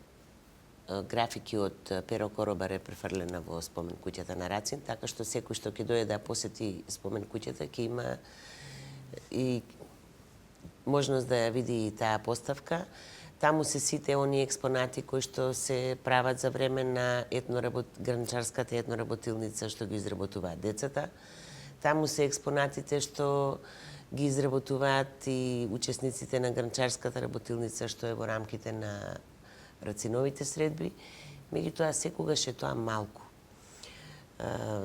D: графики од Перо Коробар е префрлена во спомен куќата на Рацин, така што секој што ќе дојде да посети спомен куќата ќе има и можност да ја види и таа поставка. Таму се сите оние експонати кои што се прават за време на гранчарската етноработилница што ги изработуваат децата. Таму се експонатите што ги изработуваат и учесниците на гранчарската работилница што е во рамките на Рациновите средби, меѓутоа секогаш е тоа малку.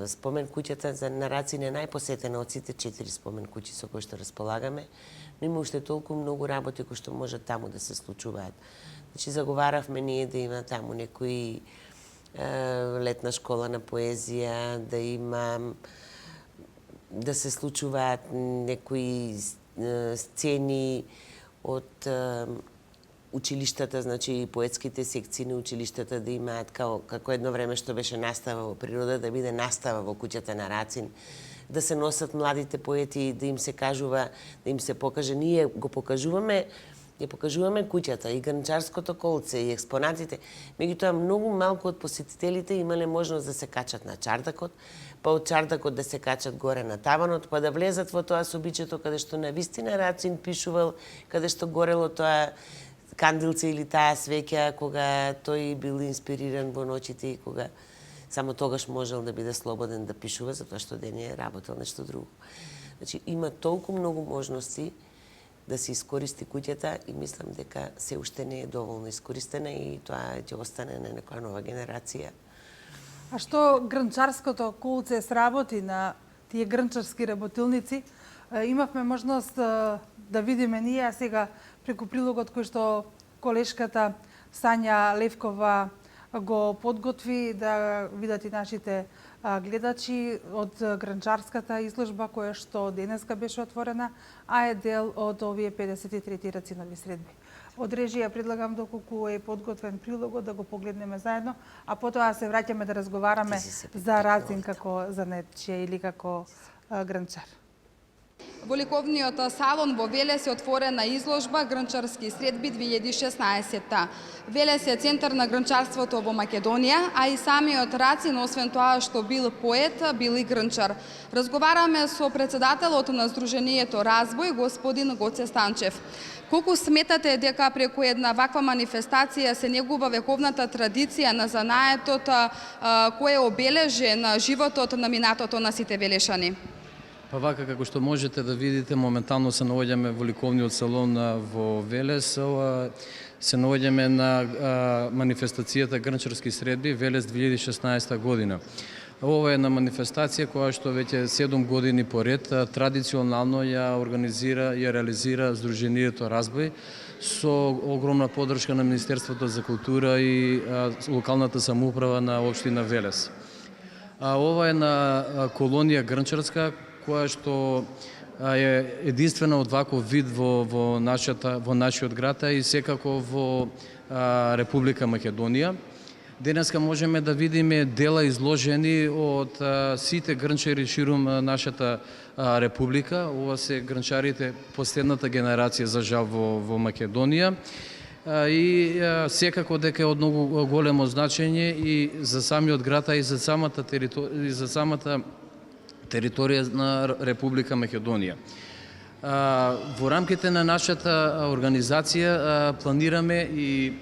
D: Спомен куќата на Рацин е најпосетена од сите 4 спомен куќи со кои што располагаме, но има уште толку многу работи кои што можат таму да се случуваат. Значи, заговаравме ние да има таму некои летна школа на поезија, да има да се случуваат некои сцени од училиштата, значи поетските секции на училиштата да имаат како едно време што беше настава во природа, да биде настава во куќата на Рацин, да се носат младите поети, да им се кажува, да им се покаже. Ние го покажуваме, ја покажуваме куќата и Гранчарското колце и експонатите. Меѓутоа многу малку од посетителите имале можност да се качат на чардакот, па од чардакот да се качат горе на таванот, па да влезат во тоа собичето каде што на вистина Рацин пишувал, каде што горело тоа кандилце или таа свеќа, кога тој бил инспириран во ноќите и кога само тогаш можел да биде слободен да пишува, затоа што денес е работел нешто друго. Значи, има толку многу можности да се искористи куќата и мислам дека се уште не е доволно искористена и тоа ќе остане на некоја нова генерација.
B: А што Гранчарското колце сработи на тие гранчарски работилници? Имавме можност да видиме ние, а сега преку прилогот кој што колешката Сања Левкова го подготви, да видат и нашите гледачи од Гранчарската изложба која што денеска беше отворена, а е дел од овие 53 Рацинови средби. Од режија предлагам доколку е подготвен прилогот да го погледнеме заедно, а потоа се враќаме да разговараме за Рацин како занетче или како гранчар.
U: Во ликовниот салон во Велес е отворена изложба Гранчарски средби 2016. Велес е центар на гранчарството во Македонија, а и самиот Рацин, освен тоа што бил поет, бил и гранчар. Разговараме со председателот на Сдруженијето Разбој, господин Гоце Станчев. Колку сметате дека преку една ваква манифестација се негува вековната традиција на занаетот кој обележи на животот на минатото на сите велешани?
V: Па вака како што можете да видите, моментално се наоѓаме во ликовниот салон во Велес, се наоѓаме на манифестацијата Гранчарски средби Велес 2016 година. Ова е една манифестација која што веќе 7 години поред традиционално ја организира и ја реализира Сдруженијето Разбој со огромна поддршка на Министерството за култура и локалната самоуправа на општина Велес. Ова е на колонија гранчарска која што е единствена од ваков вид во нашиот град и секако во Република Македонија. Денеска можеме да видиме дела изложени од сите гранчари ширум нашата република. Ова се гранчарите последната генерација за жал во Македонија. И секако дека е од многу големо значење и за самиот град, и за самата територија на Република Македонија. Во рамките на нашата организација планираме и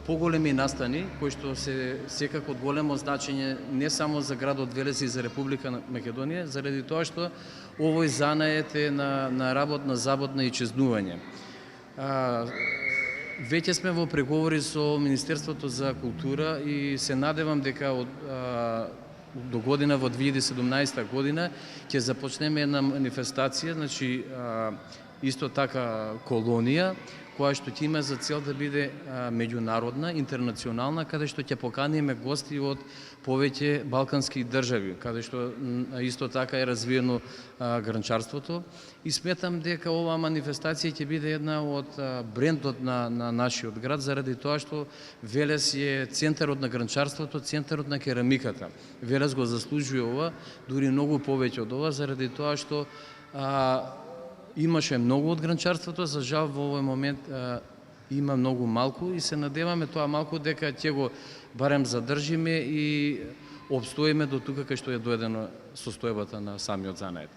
V: поголеми настани, кои што се секако од големо значење не само за градот Велес и за Република Македонија, заради тоа што овој занает е на работна, заботна и чезнување. Веќе сме во преговори со Министерството за култура и се надевам дека до година, во 2017 година, ќе започнеме една манифестација, значи исто така колонија, која што ќе има за цел да биде меѓународна, интернационална, каде што ќе поканиме гости од повеќе балкански држави, каде што исто така е развиено гранчарството. И сметам дека оваа манифестација ќе биде една од брендот на нашиот град, заради тоа што Велес е центарот на гранчарството, центарот на керамиката. Велес го заслужува ова, дури многу повеќе од ова, заради тоа што имаше многу од гранчарството, за жал во овој момент има многу малку и се надеваме тоа малку дека ќе го барем задржиме и обстоиме до тука кај што е доедено состојбата на самиот занает.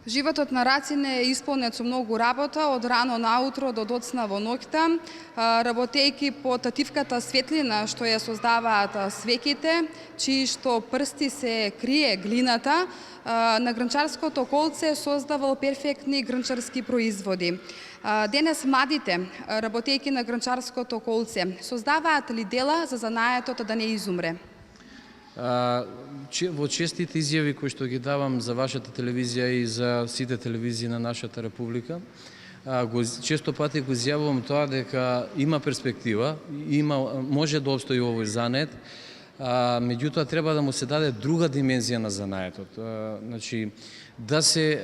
U: Животот на Рацин е исполнет со многу работа, од рано наутро до доцна во ноќта, работејќи под тивката светлина што ја создаваат свеќите, чии што прсти се крие глината, на Гранчарското колце создавал перфектни гранчарски производи. Денес младите, работејќи на Гранчарското колце, создаваат ли дела за занаетот да не изумре?
V: Во честите изјави кои што ги давам за вашата телевизија и за сите телевизии на нашата република, често пати го изјавувам тоа дека има перспектива, може да обстои овој занет, меѓутоа треба да му се даде друга димензија на занаетот. Значи, да се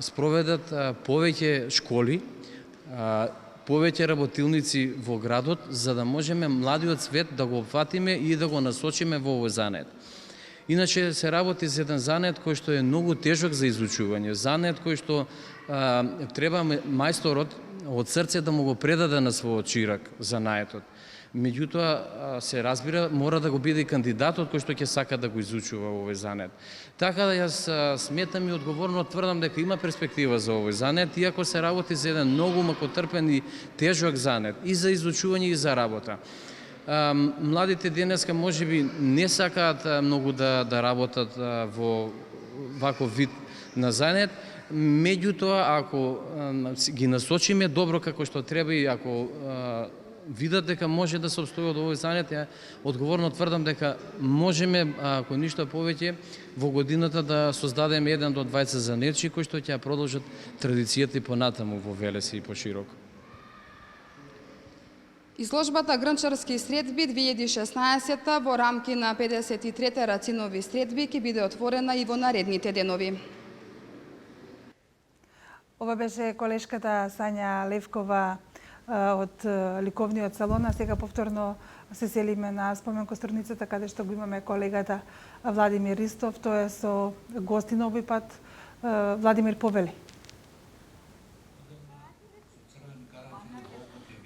V: спроведат повеќе школи, повеќе работилници во градот, за да можеме младиот свет да го опфатиме и да го насочиме во овој занет. Иначе се работи за еден занет кој што е многу тежок за изучување, занет кој што треба мајсторот од срце да му го предаде на својот чирак занаетот. Меѓутоа, се разбира, мора да го биде кандидатот кој што ќе сака да го изучува овој занет. Така да јас сметам и одговорно тврдам дека има перспектива за овој занет, иако се работи за еден многу макотрпен и тежок занет, и за изучување и за работа. Младите денеска можеби не сакаат многу да работат во ваков вид на занет, меѓутоа, ако ги насочиме добро како што треба и ако видат дека може да се обстои од овој занет, ја одговорно тврдам дека можеме, ако ништо повеќе, во годината да создадеме 1 до 20 занетчи кои што ќе продолжат традицијата и понатаму во Велес и пошироко.
U: Изложбата Грнчарски средби 2016 во рамки на 53-те Рацинови средби ќе биде отворена и во наредните денови.
B: Ова беше колешката Сања Левкова од ликовниот салон, а сега повторно се селиме на спомен косторницата, каде што го имаме колегата Владимир Ристов. Тој е со гости на овој пат. Владимир, повели.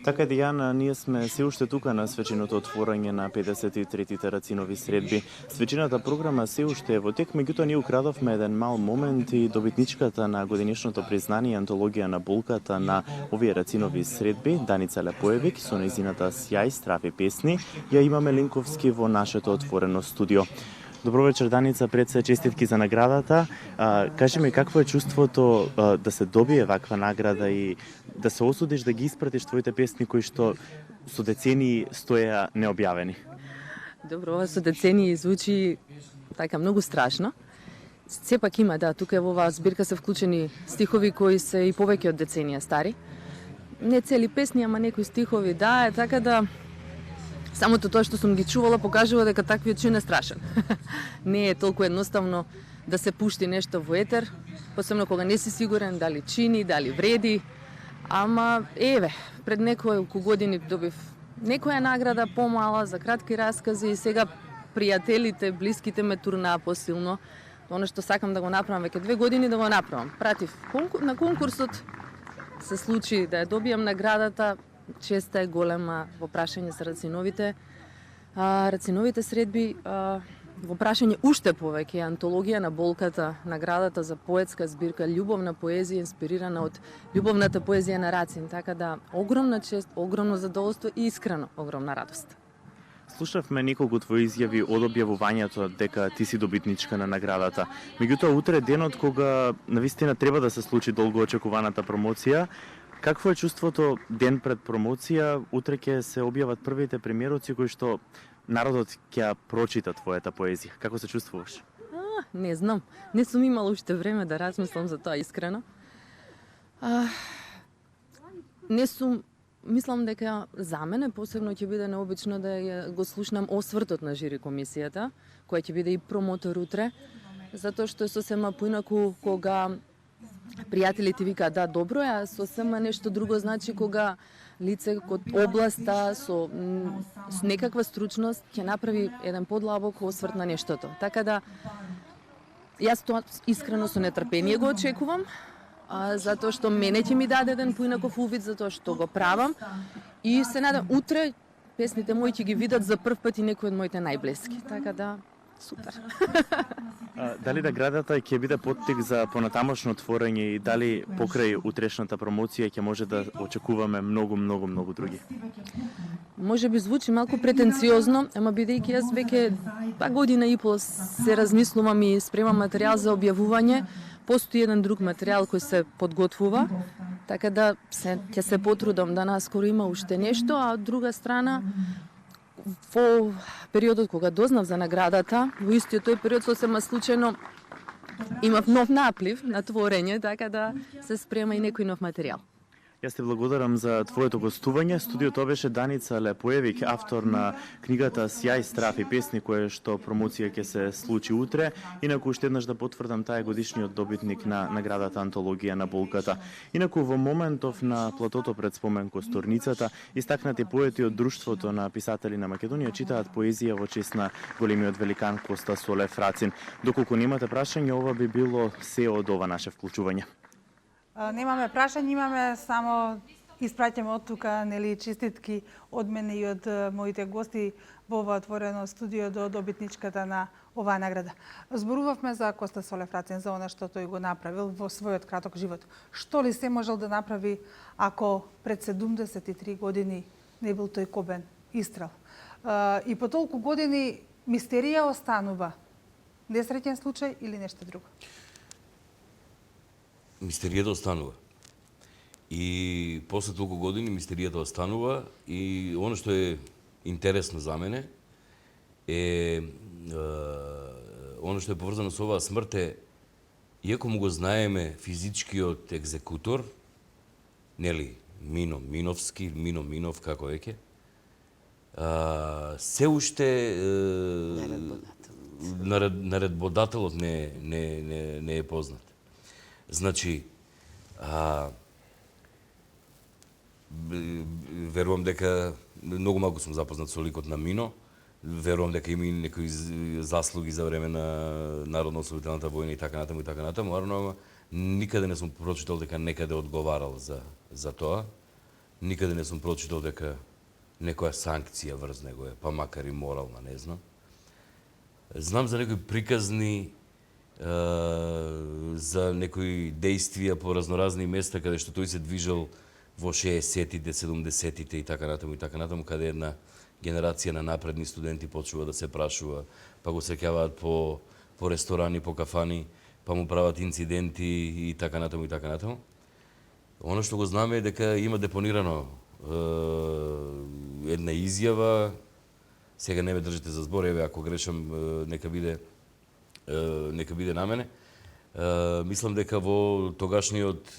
A: Така, Дијана, ние сме се уште тука на свеченото отворање на 53-тите Рацинови средби. Свечената програма се уште е во тек, меѓутоа ние украдовме еден мал момент и добитничката на годинишното признание антологија на болката на овие Рацинови средби, Даница Лепоевик, со нејзината сјај, страфи песни, ја имаме Линковски во нашето отворено студио. Добро вечер, Даница, пред се честитки за наградата. Кажи ми, какво е чувството да се добие ваква награда и да се осудиш да ги испратиш твоите песни кои што со децении стоеа необјавени?
G: Добро, ова со децении звучи така многу страшно. Сепак има, да, тука во оваа збирка се вклучени стихови кои се и повеќе од деценија стари. Не цели песни, ама некои стихови, да, е така да самото тоа што сум ги чувала покажува дека таквиот чин е страшен. Не е толку едноставно да се пушти нешто во етер, посебно кога не си сигурен дали чини, дали вреди. Ама, еве, пред неколку години добив некоја награда помала за кратки раскази и сега пријателите, блиските ме турнаа посилно. Оно што сакам да го направам веќе 2 години да го направам. Пратив на конкурсот, се случи да ја добијам наградата. Честа е голема во прашање за Рациновите. Рациновите средби во прашање уште повеќе антологија на болката, наградата за поетска збирка љубовна поезија инспирирана од љубовната поезија на Рацин, така да огромна чест, огромно задоволство и искрено огромна радост.
A: Слушавме неколку твои изјави од објавувањето дека ти си добитничка на наградата. Меѓутоа, утре е денот кога навистина треба да се случи долго очекуваната промоција. Какво е чувството ден пред промоција? Утре ќе се објават првите премиероци кои што народот ќе прочита твојата поезија. Како се чувствуваш?
G: Не знам. Не сум имала уште време да размислам за тоа искрено. Мислам дека за мене посебно ќе биде необично да го слушнам освртот на жири комисијата, која ќе биде и промотор утре, затоа што е сосема поинаку кога пријателите викаат да, добро е, а сосема нешто друго значи кога лице од областа со некаква стручност ќе направи еден подлабок осврт на нештото. Така да, јас тоа искрено со нетрпение го очекувам, затоа што мене ќе ми даде еден поинаков увид за тоа што го правам и се надам утре песните мои ќе ги видат за прв пат и некои од моите најблиски. Така да, супер.
A: Дали наградата ќе биде поттик за понатамошно творење и дали покрај утрешната промоција ќе може да очекуваме многу други?
G: Може би звучи малку претенциозно, ама бидејќи јас веќе 2 година и пол се размислувам и спремам материјал за објавување, постои еден друг материјал кој се подготвува, така да ќе се потрудам да наскоро има уште нешто, а од друга страна во периодот кога дознав за наградата, во истиот тој период сосема случајно имав нов наплив на творење, така да се спрема и некој нов материјал.
A: Јас ти благодарам за твоето гостување. Студиото беше Даница Лепоевик, автор на книгата Сјај, страф и песни, кое што промоција ќе се случи утре. Инаку уште еднаш да потврдам, таа е годишниот добитник на наградата Антологија на болката. Инаку во моментов на платото пред спомен Косторницата, истакнати поети од Друштвото на писатели на Македонија читаат поезија во чест на големиот великан Коста Солефрацин. Доколку немате прашање, ова би било се од ова наше вклучување.
B: Немаме прашање, имаме само испраќаме од тука честитки од мене и од моите гости во ова отворено студио до добитничката на оваа награда. Зборувавме за Коста Солефрацин, за она што тој го направил во својот краток живот. Што ли се можел да направи ако пред 73 години не бил тој кобен истрел? И по толку години мистерија останува. Несреќен случај или нешто друго?
K: Мистеријата останува. И после толку години мистеријата останува и оно што е интересно за мене е оно што е поврзано со оваа смрт е, иако му го знаеме физичкиот екзекутор, нели, Минов, како веќе, се уште наредбодателот не е познат. Значи, верувам дека многу малку сум запознат со ликот на Мино, верувам дека има и некои заслуги за време на Народно-освободителната војна и така натаму, ама никаде не сум прочитал дека некаде одговарал за тоа, никаде не сум прочитал дека некоја санкција врз него е, па макар и морална, не знам. Знам за некои приказни за некои действија по разноразни места каде што тој се движел во 60-тите, 70-тите и така натаму, каде една генерација на напредни студенти почнува да се прашува, па го среќаваат по ресторани, по кафани, па му прават инциденти и така натаму. Оно што го знаме е дека има депонирано една изјава, сега не ме држите за збор, еве ако грешам нека биде на мене. Мислам дека во тогашниот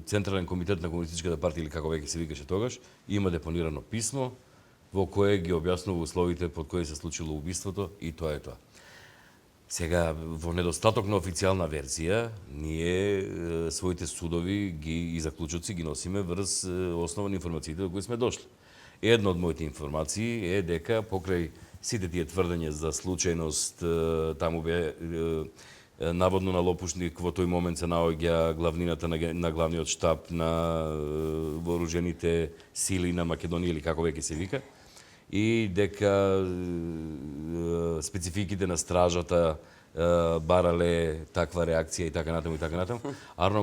K: Централен комитет на Комунистичката партија, или како веќе се викаше тогаш, има депонирано писмо во кое ги објаснува условите под кои се случило убиството и тоа е тоа. Сега, во недостаток на официјална верзија, ние своите судови и заклучоци ги носиме врз основа на информациите до кои сме дошли. Една од моите информации е дека покрај сите тие тврдења за случајност, таму бе наводно на Лопушник во тој момент се наоѓа главнината на главниот штаб на вооружените сили на Македонија, или како веќе се вика, и дека спецификите на стражата барале таква реакција и така натаму. Арно,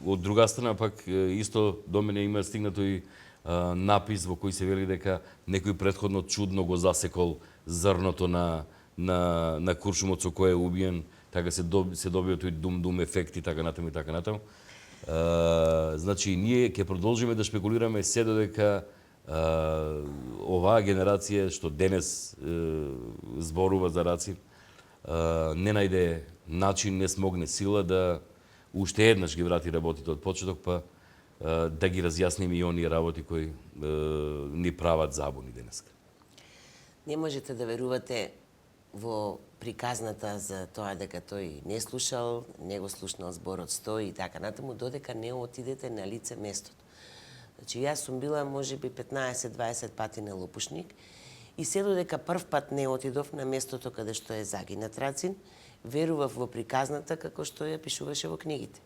K: од друга страна пак исто до мене има стигнато и напис во кој се вели дека некој претходно чудно го засекол зрното на куршумот со кој е убиен, така се добија тој дум ефект и така натаму. Значи, ние ќе продолжиме да шпекулираме се додека оваа генерација што денес зборува за Рацин не најде начин, не смогне сила да уште еднаш ги врати работите од почеток, па да ги разјасниме и оние работи кои ни прават забуни денеска.
D: Не можете да верувате во приказната за тоа дека тој не слушал, не го слушнал зборот стои и така натаму, додека не отидете на лице местото. Значи, јас сум била можеби 15-20 пати на Лопушник и се додека прв пат не отидов на местото каде што е загинат Рацин, верував во приказната како што ја пишуваше во книгите.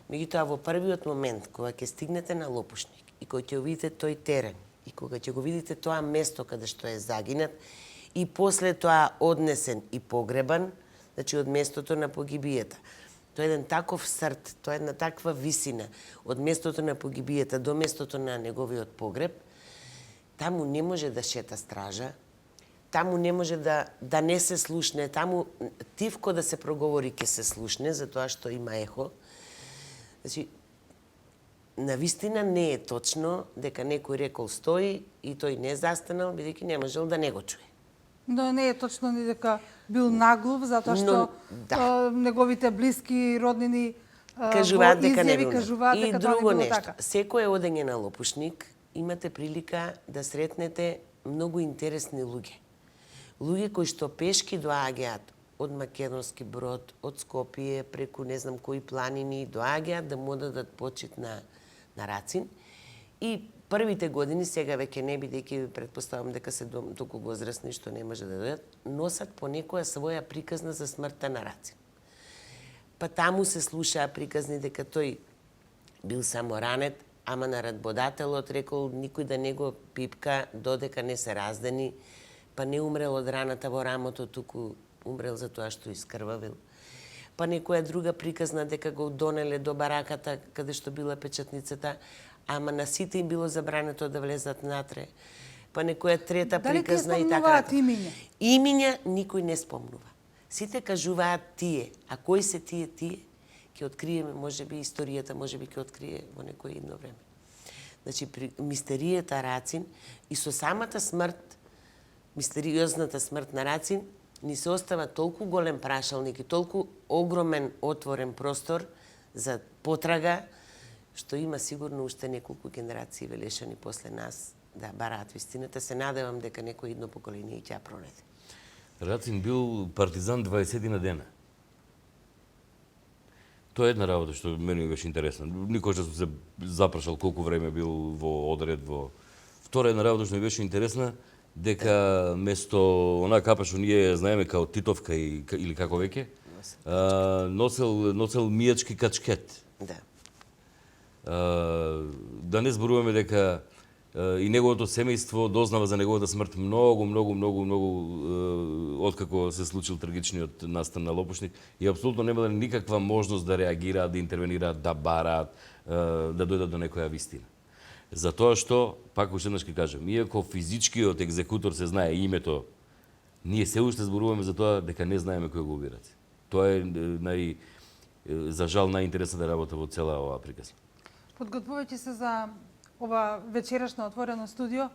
D: Меѓутоа, во првиот момент, кога ќе стигнете на Лопушник и кога ќе видите тој терен, и кога ќе го видите тоа место каде што е загинат, и после тоа однесен и погребан, значи од местото на погибијата. Тоа е еден таков срт, тоа е една таква висина од местото на погибијата до местото на неговиот погреб, таму не може да шета стража, таму не може да не се слушне, таму тивко да се проговори ќе се слушне, затоа што има ехо. Значи, навистина не е точно дека некој рекол стои и тој не застанал, бидејќи не можел да не го чуе.
B: Но не е точно ни дека бил наглув, затоа што неговите блиски роднини
D: кажуваат дека не
B: изјави
D: било.
B: кажуваат
D: И
B: дека тоа не
D: друго
B: било
D: нешто,
B: така.
D: секое одење на Лопушник имате прилика да сретнете многу интересни луѓе. Луѓе кои што пешки доаѓаат од Македонски Брод, од Скопје, преку не знам кои планини, доаѓаат да му дадат почит на Рацин. И првите години, сега веќе не, бидејќи претпоставам дека се толку возрастни што не може да дојдат, носат по некоја своја приказна за смртта на Рацин. Па таму се слушаа приказни дека тој бил само ранет, ама наредбодателот рекол никој да не го пипка додека не се раздени, па не умрел од раната во рамото, туку умрел за тоа што искрвавил. Па некоја друга приказна дека го донеле до бараката каде што била печатницата, ама на сите им било забрането да влезат натре. Па некоја трета приказна и така.
B: Дали тие спомнуваат имиња?
D: Имиња никој не спомнува. Сите кажуваат тие, а кои се тие? Ќе откриеме, можеби историјата, можеби ќе открие во некој едно време. Значи, мистеријата Рацин и со самата смрт, мистериозната смрт на Рацин, ни се остава толку голем прашалник и толку огромен отворен простор за потрага, што има сигурно уште неколку генерации велешани после нас да бараат вистината. Се надевам дека некој едно поколение ќе ја пронајде.
K: Рацин бил партизан 20 на дена. Тоа е една работа што мене ми беше интересна. Никогаш сум се запрашал колку време бил во одред во. Втора една работа што ми беше интересна, дека место онаа капа што ние знаеме као Титовка или како веќе, носел мијачки качкет.
D: Да.
K: Да не зборуваме дека и неговото семејство дознава за неговата смрт многу откако се случил трагичниот настан на Лопушник и апсолутно немале никаква можност да реагираат, да интервенираат, да бараат, да дојдат до некоја вистина. Затоа што, пак уште еднаш ќе кажам, иако физичкиот екзекутор се знае името, ние се уште зборуваме за тоа дека не знаеме кој го убират. Тоа е за жал најинтересната работа во цела оваа приказна.
B: Подготвувајќи се за ова вечерашно отворено студио,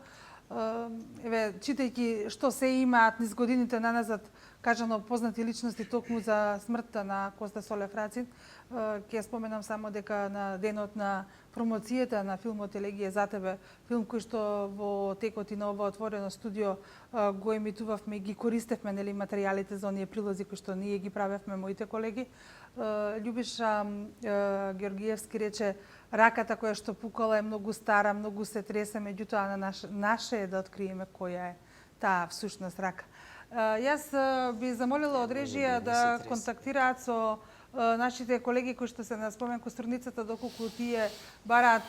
B: еве, читајќи што се имаат низ годините наназад, кажано познати личности токму за смртта на Коста Солев Рацин, ќе споменам само дека на денот на промоцијата на филмот Елегија за тебе, филм кој што во текот и на ова отворено студио го емитувавме и ги користевме материјалите за оние прилози кои што ние ги правевме моите колеги, Љубиша Георгиевски рече: раката која што пукала е многу стара, многу се тресе, меѓутоа на наше е да откриеме која е таа всушност рака. Јас би замолила од режија да контактираат со нашите колеги кои што се на спомен костурницата, доколку тие бараат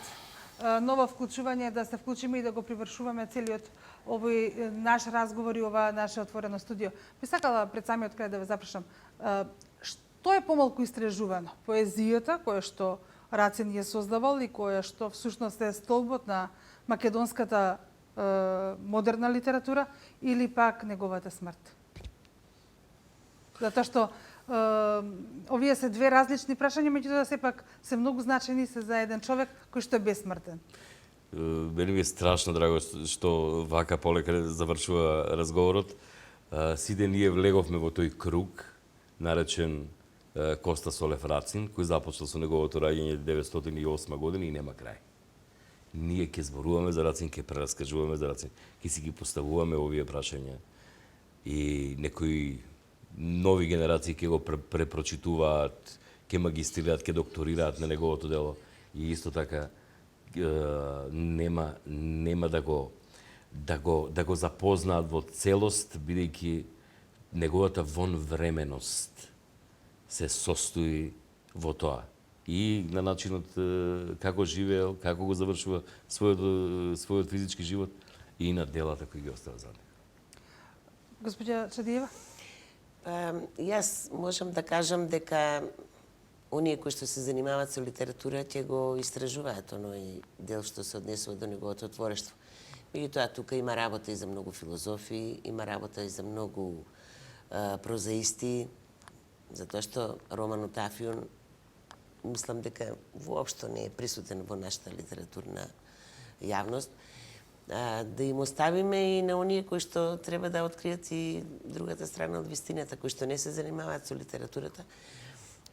B: ново вклучување, да се вклучиме и да го привршуваме целиот овој наш разговор и ова наше отворено студио. Би сакала пред самиот крај да ве запрашам, што е помалку истражувано? Поезијата која што Рацин ја создавал и која што всушност е столбот на македонската модерна литература, или пак неговата смрт? Затоа што овие се две различни прашања, меѓутоа сепак се многу значени се за еден човек кој што е бесмртен.
K: Мене ми е страшно драго што вака полека завршува разговорот. Сите ние влеговме во тој круг наречен Коста Солев Рацин, кој започнал со неговото раѓање 1908 година и нема крај. Ние ќе зборуваме за Рацин, ќе прераскажуваме за Рацин, ќе си ги поставуваме овие прашања и некои нови генерации ќе го препрочитуваат, ќе магистрираат, ќе докторираат на неговото дело и исто така нема да го запознаат во целост, бидејќи неговата вонвременост се состои во тоа. И на начинот како живеел, како го завршува својот физички живот и на делата кои ги остава за него.
B: Господја Чадиева?
D: Јас можам да кажам дека оние кои што се занимаваат со литература ќе го истражуваат оној дел што се однесува до неговото творештво. Меѓутоа, тука има работа и за многу филозофи, има работа и за многу прозаисти, затоа што Роман Отафион мислам дека воопшто не е присутен во нашата литературна јавност. Да им оставиме и на оние кои што треба да откријат и другата страна од вистината, кои што не се занимаваат со литературата,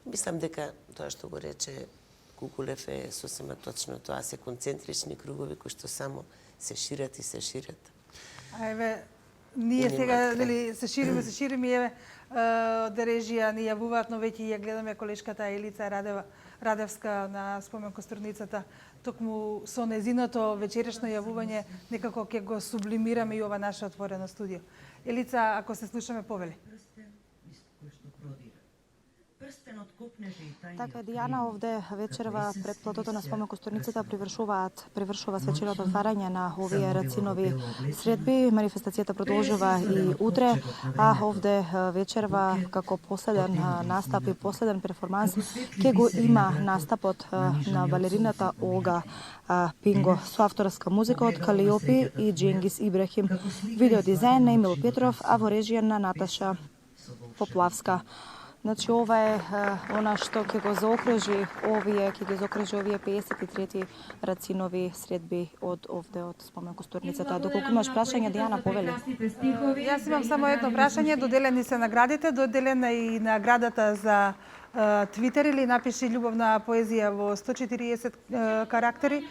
D: Мислам дека тоа што го рече Кукулев е сосема точно тоа, се концентрични кругови кои што само се шират и се шират.
B: А еве, ние сега нели се шириме и еве од режија ни јавуваат, но веќе ја гледаме колешката Елица Радевска на Спомен Костурницата. Токму со незиното вечерешно јавување некако ќе го сублимираме и ова наше отворено студио. Елица, ако се слушаме, повели.
E: Така, Дијана, овде вечерва пред плотото на Спомен Костурницата привршува свеченото отварање на овие рацинови средби. Манифестацијата продолжува и утре, а овде вечерва како последен настап и последен перформанс ќе го има настапот на балерината Олга Пинго со авторска музика од Калиопи и Дженгис Ибрахим, видеодизајн на Емил Петров, а во режија на Наташа Поплавска. Значи, ова е она што ќе ги заокружи овие 53 рацинови средби од овде од Спомен Костурницата. Доколку имаш прашање, Дијана, повели.
B: Јас имам само едно прашање. Доделени се наградите, доделена и наградата за Твитер или напиши љубовна поезија во 140 карактери.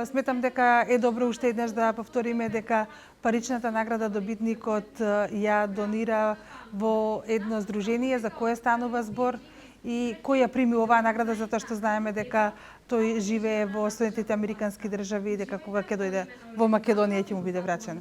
B: Сметам дека е добро уште еднаш да повториме дека паричната награда добитникот ја донира во едно здружение за кое станува збор и кој ја прими оваа награда, затоа што знаеме дека тој живее во Соединетите Американски држави и дека кога ќе дојде во Македонија ќе му биде врачена.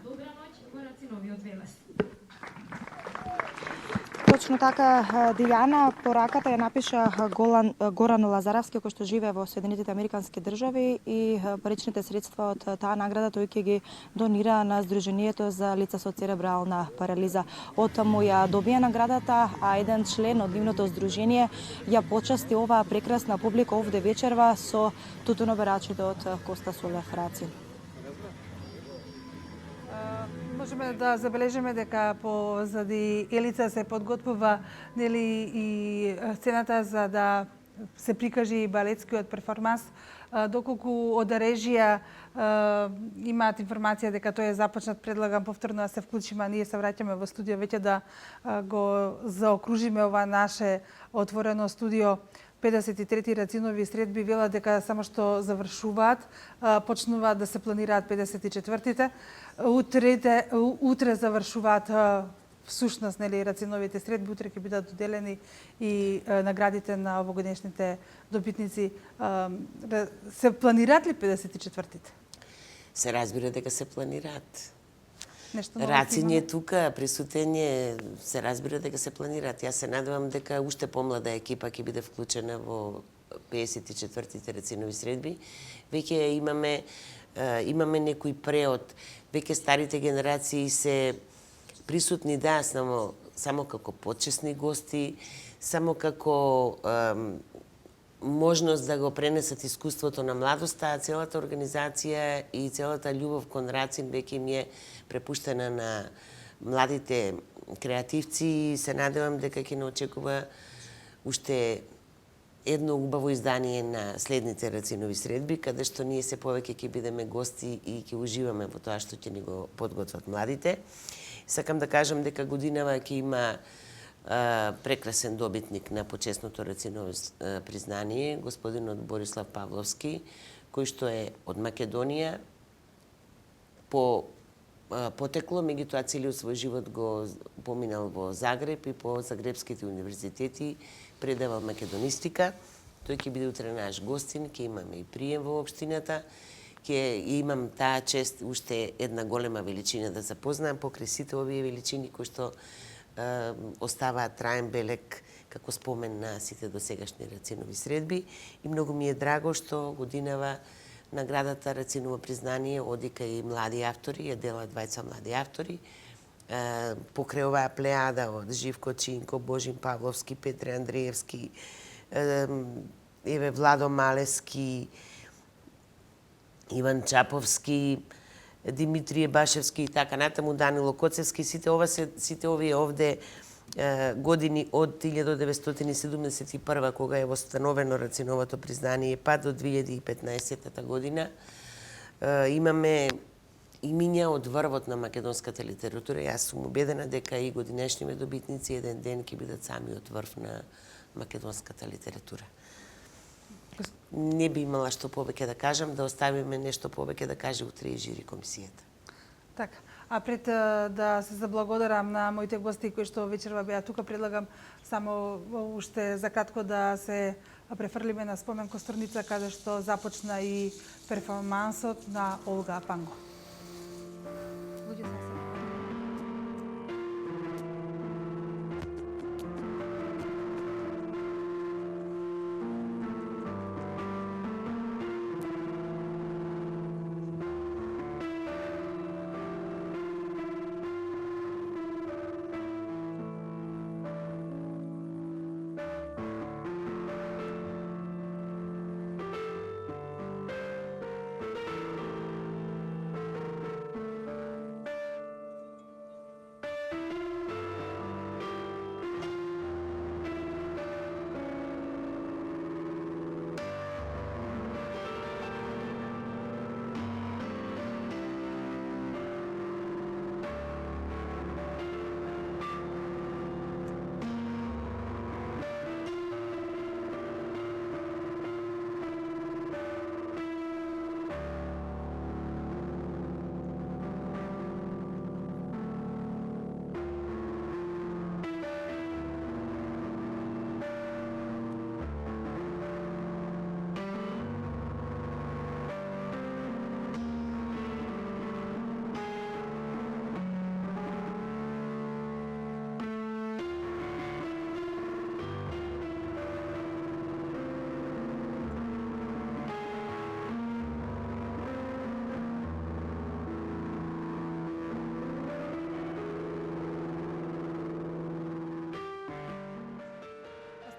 E: Точно така, Дијана, пораката ја напиша Горан Лазаровски, кој што живее во Соединетите Американски држави, и паричните средства од таа награда тој ќе ги донира на Сдруженијето за лица со церебрална парализа. Од таму ја добија наградата, а еден член од нивното здружение ја почасти оваа прекрасна публика овде вечерва со тутуноберачите од Коста Солев Рацин.
B: Можеме да забележиме дека позади Елица се подготвува нели и сцената за да се прикажи балетскиот перформанс, доколку од режија имаат информација дека тој е започнат, предлагам повторно да се вклучиме, а ние се враќаме во студио веќе да го заокружиме ова наше отворено студио. 53 рацинови средби велат дека само што завршуваат, почнуваат да се планираат 54-тите. Утре завршуваат всушност нели рациновите средби, утре ќе бидат доделени и наградите на овогодишните добитници. Се планираат ли 54-тите?
D: Се разбира дека се планираат.
B: Нешто
D: Рацин е тука, присутен е, се разбира дека се планираат. Јас се надевам дека уште помлада екипа ќе биде вклучена во 54-тите рацинови средби. Веќе имаме некој преод, веќе старите генерации се присутни, да, само како почесни гости, само како можност да го пренесат искуството на младоста, а целата организација и целата љубов кон Рацин веќе им е препуштена на младите креативци и се надевам дека ќе не очекува уште едно убаво издание на следните рацинови средби, каде што ние се повеќе ќе бидеме гости и ќе уживаме во тоа што ќе ни го подготват младите. Сакам да кажам дека годинава ќе има прекрасен добитник на почесното рациново признание, господинот Борислав Павловски, кој што е од Македонија, по потекло, меѓутоа целиот свој живот го поминал во Загреб и по загребските универзитети предавал македонистика. Тој ќе биде утре наш гостин, ќе имаме и прием во општината, ќе имам таа чест уште една голема величина да запознаам покрај сите овие величини кои што оставаат траен белег како спомен на сите досегашни рацинови средби. И многу ми е драго што годинава наградата Рациново признание оди кај млади автори, ја дела двајца млади автори. Покрај оваа плеада од Живко Чинко, Божин Павловски, Петре Андреевски, Владо Малески, Иван Чаповски, Димитрije Башевски и така натаму, Данило Коцевски, сите овие овде години од 1971 кога е востановено Рациновото признание па до 2015 година имаме имиња од врвот на македонската литература. Јас сум убедена дека и годинешните добитници еден ден ќе бидат самиот врв македонската литература. Не би имала што повеќе да кажам, да оставиме нешто повеќе да каже утре и жири комисијата.
B: Така. А пред да се заблагодарам на моите гости кои што вечерва беа тука, предлагам само уште за кратко да се префрлиме на Спомен Костурница, каде што започна и перформансот на Олга Панго. Луѓе се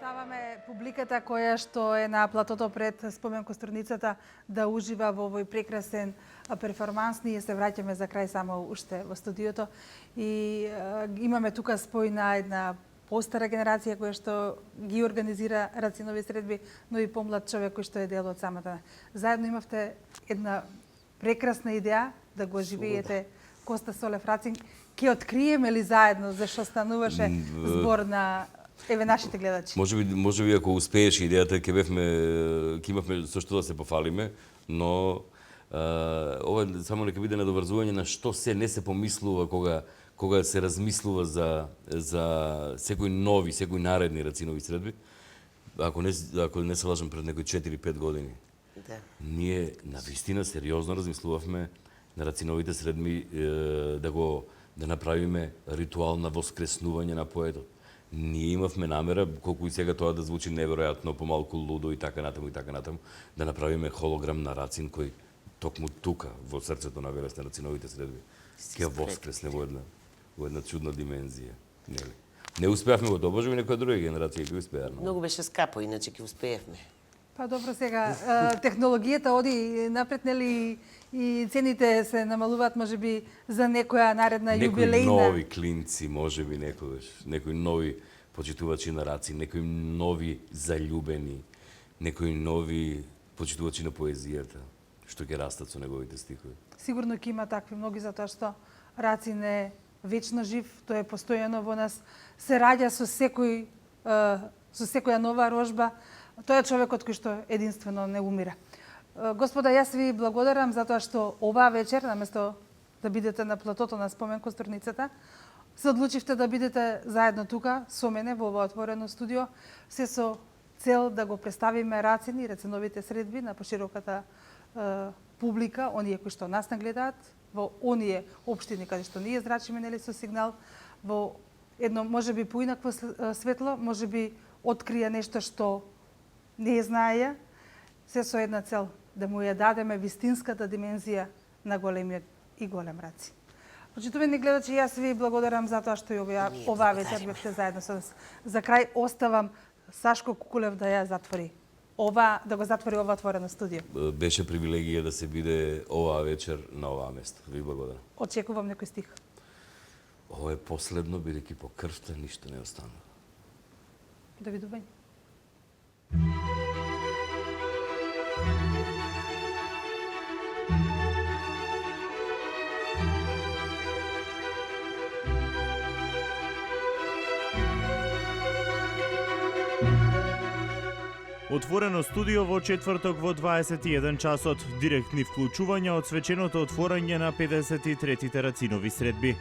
B: оставаме публиката која што е на платото пред Спомен Костурницата да ужива во овој прекрасен перформанс. Ние се враќаме за крај само уште во студиото и имаме тука спојна една постара генерација која што ги организира Рацинови средби, но и помлад човек кој што е дел од самата. Заедно имавте една прекрасна идеја да го живеете Коста Солев Рацин. Ке откриеме ли заедно зашто стануваше збор на еве нашите гледачи?
K: Може би ако успееше идејата ќе имавме со што да се пофалиме, но ова само нека биде надоврзување на што се не се помислува кога се размислува за секој наредни Рацинови средби. Ако не се лажам, пред некои 4-5 години.
D: Да.
K: Ние навистина сериозно размислувавме на Рациновите средби да направиме ритуал на воскреснување на поетот. Ние имавме намера, колку и сега тоа да звучи неверојатно, помалку лудо и така натаму, да направиме холограм на Рацин кој токму тука, во срцето на Велес на Рациновите средби, ќе воскресне во една чудна димензија. Не успеавме го добожи, некоја друга генерација ги успеа.
D: Многу беше скапо, иначе ќе успеевме.
B: Па добро, сега технологијата оди напред, нели, и цените се намалуваат, можеби за некоја наредна јубилејна.
K: Некои нови клинци, можеби некогаш, некои нови почитувачи на Рацин, некои нови заљубени, некои нови почитувачи на поезијата, што ќе растат со неговите стихови.
B: Сигурно ќе има такви многи, затоа што Рацин е вечно жив, тој е постојано во нас, се раѓа со секоја нова рожба. Тој е човекот кој што единствено не умира. Господа, јас ви благодарам за тоа што оваа вечер, наместо да бидете на платото на Спомен Костурницата, се одлучивте да бидете заедно тука со мене во ова отворено студио, се со цел да го представиме Рацин и Рациновите средби на пошироката публика, оние кои што нас нагледаат, во оние општини каде што ние зрачиме, нели, со сигнал, во едно можеби поинакво светло, можеби открија нешто што не знаеја, се со една цел, да му ја дадеме вистинската димензија на големиот и голем Рацин. Почитувани гледачи, јас ви благодарам за тоа што и оваа вечер бевте заедно со нас. За крај оставам Сашко Кукулев да ја затвори да го затвори ова отворено студио.
K: Беше привилегија да се биде оваа вечер на оваа место. Ви благодарам.
B: Очекувам некој стих.
K: Ова е последно, бидејќи по крвта ништо не останува.
B: Довидување.
C: Thank you.
A: Отворено студио во четврток во 21 часот. Директни вклучувања од свеченото отворање на 53-тите Рацинови средби.